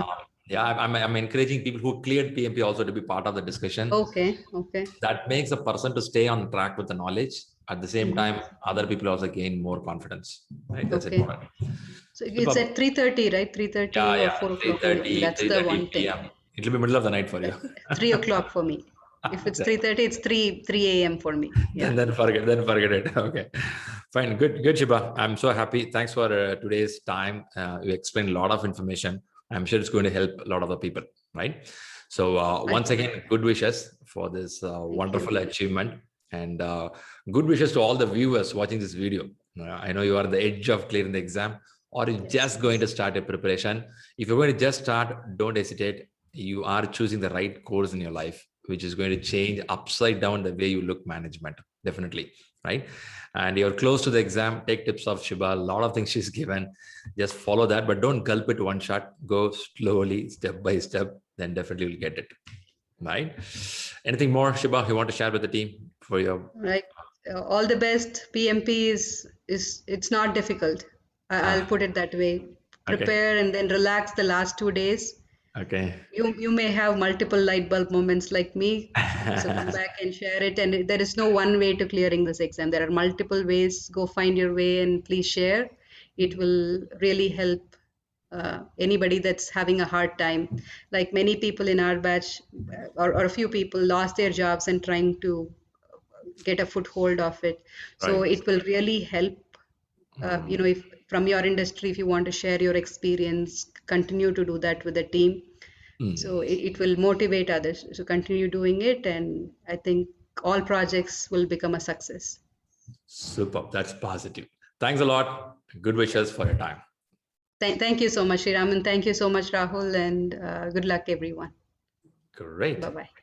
[SPEAKER 1] yeah, I'm encouraging people who cleared PMP also to be part of the discussion.
[SPEAKER 2] Okay. Okay.
[SPEAKER 1] That makes a person to stay on track with the knowledge. At the same
[SPEAKER 2] Hmm.
[SPEAKER 1] time, other people also gain more confidence. Right. That's
[SPEAKER 2] Okay.
[SPEAKER 1] important.
[SPEAKER 2] So it's
[SPEAKER 1] Superb.
[SPEAKER 2] at 3:30, right? 3:30
[SPEAKER 1] Yeah,
[SPEAKER 2] or
[SPEAKER 1] yeah.
[SPEAKER 2] 4 o'clock in the
[SPEAKER 1] 3:30,
[SPEAKER 2] evening. That's the
[SPEAKER 1] 3:30
[SPEAKER 2] one thing.
[SPEAKER 1] p.m. It'll be middle of the night for you.
[SPEAKER 2] 3 o'clock for me. If it's 3:30, it's 3 a.m. for me. Yeah.
[SPEAKER 1] Then forget it. Okay, fine, good, Shiba. I'm so happy. Thanks for today's time. You explained a lot of information. I'm sure it's going to help a lot of the people, right? So
[SPEAKER 2] I
[SPEAKER 1] once again, good wishes for this
[SPEAKER 2] Thank you.
[SPEAKER 1] wonderful achievement, and good wishes to all the viewers watching this video. I know you are at the edge of clearing the exam, or you're
[SPEAKER 2] Yes.
[SPEAKER 1] just going to start a preparation. If you're going to just start, don't hesitate. You are choosing the right course in your life, which is going to change upside down the way you look management, definitely, right? And you're close to the exam, take tips of Shiba, a lot of things she's given, just follow that, but don't gulp it one shot, go slowly, step by step, then definitely you'll get it, right? Anything more, Shiba, you want to share with the team for your
[SPEAKER 2] Right. All the best. PMP is it's not difficult. I'll
[SPEAKER 1] ah
[SPEAKER 2] put it that way.
[SPEAKER 1] okay,
[SPEAKER 2] Prepare and then relax the last 2 days.
[SPEAKER 1] okay.
[SPEAKER 2] You may have multiple light bulb moments like me. So come back and share it. And there is no one way to clearing this exam. There are multiple ways. Go find your way and please share. It will really help anybody that's having a hard time. Like many people in our batch, or a few people lost their jobs and trying to get a foothold of it. So
[SPEAKER 1] Right.
[SPEAKER 2] it will really help. If from your industry, if you want to share your experience, continue to do that with the team. So
[SPEAKER 1] Mm.
[SPEAKER 2] it will motivate others. So continue doing it, and I think all projects will become a success.
[SPEAKER 1] Super, that's positive. Thanks a lot. Good wishes for your time.
[SPEAKER 2] Thank you so much, Shriram, and thank you so much, Rahul, and good luck, everyone.
[SPEAKER 1] Great.
[SPEAKER 2] Bye bye.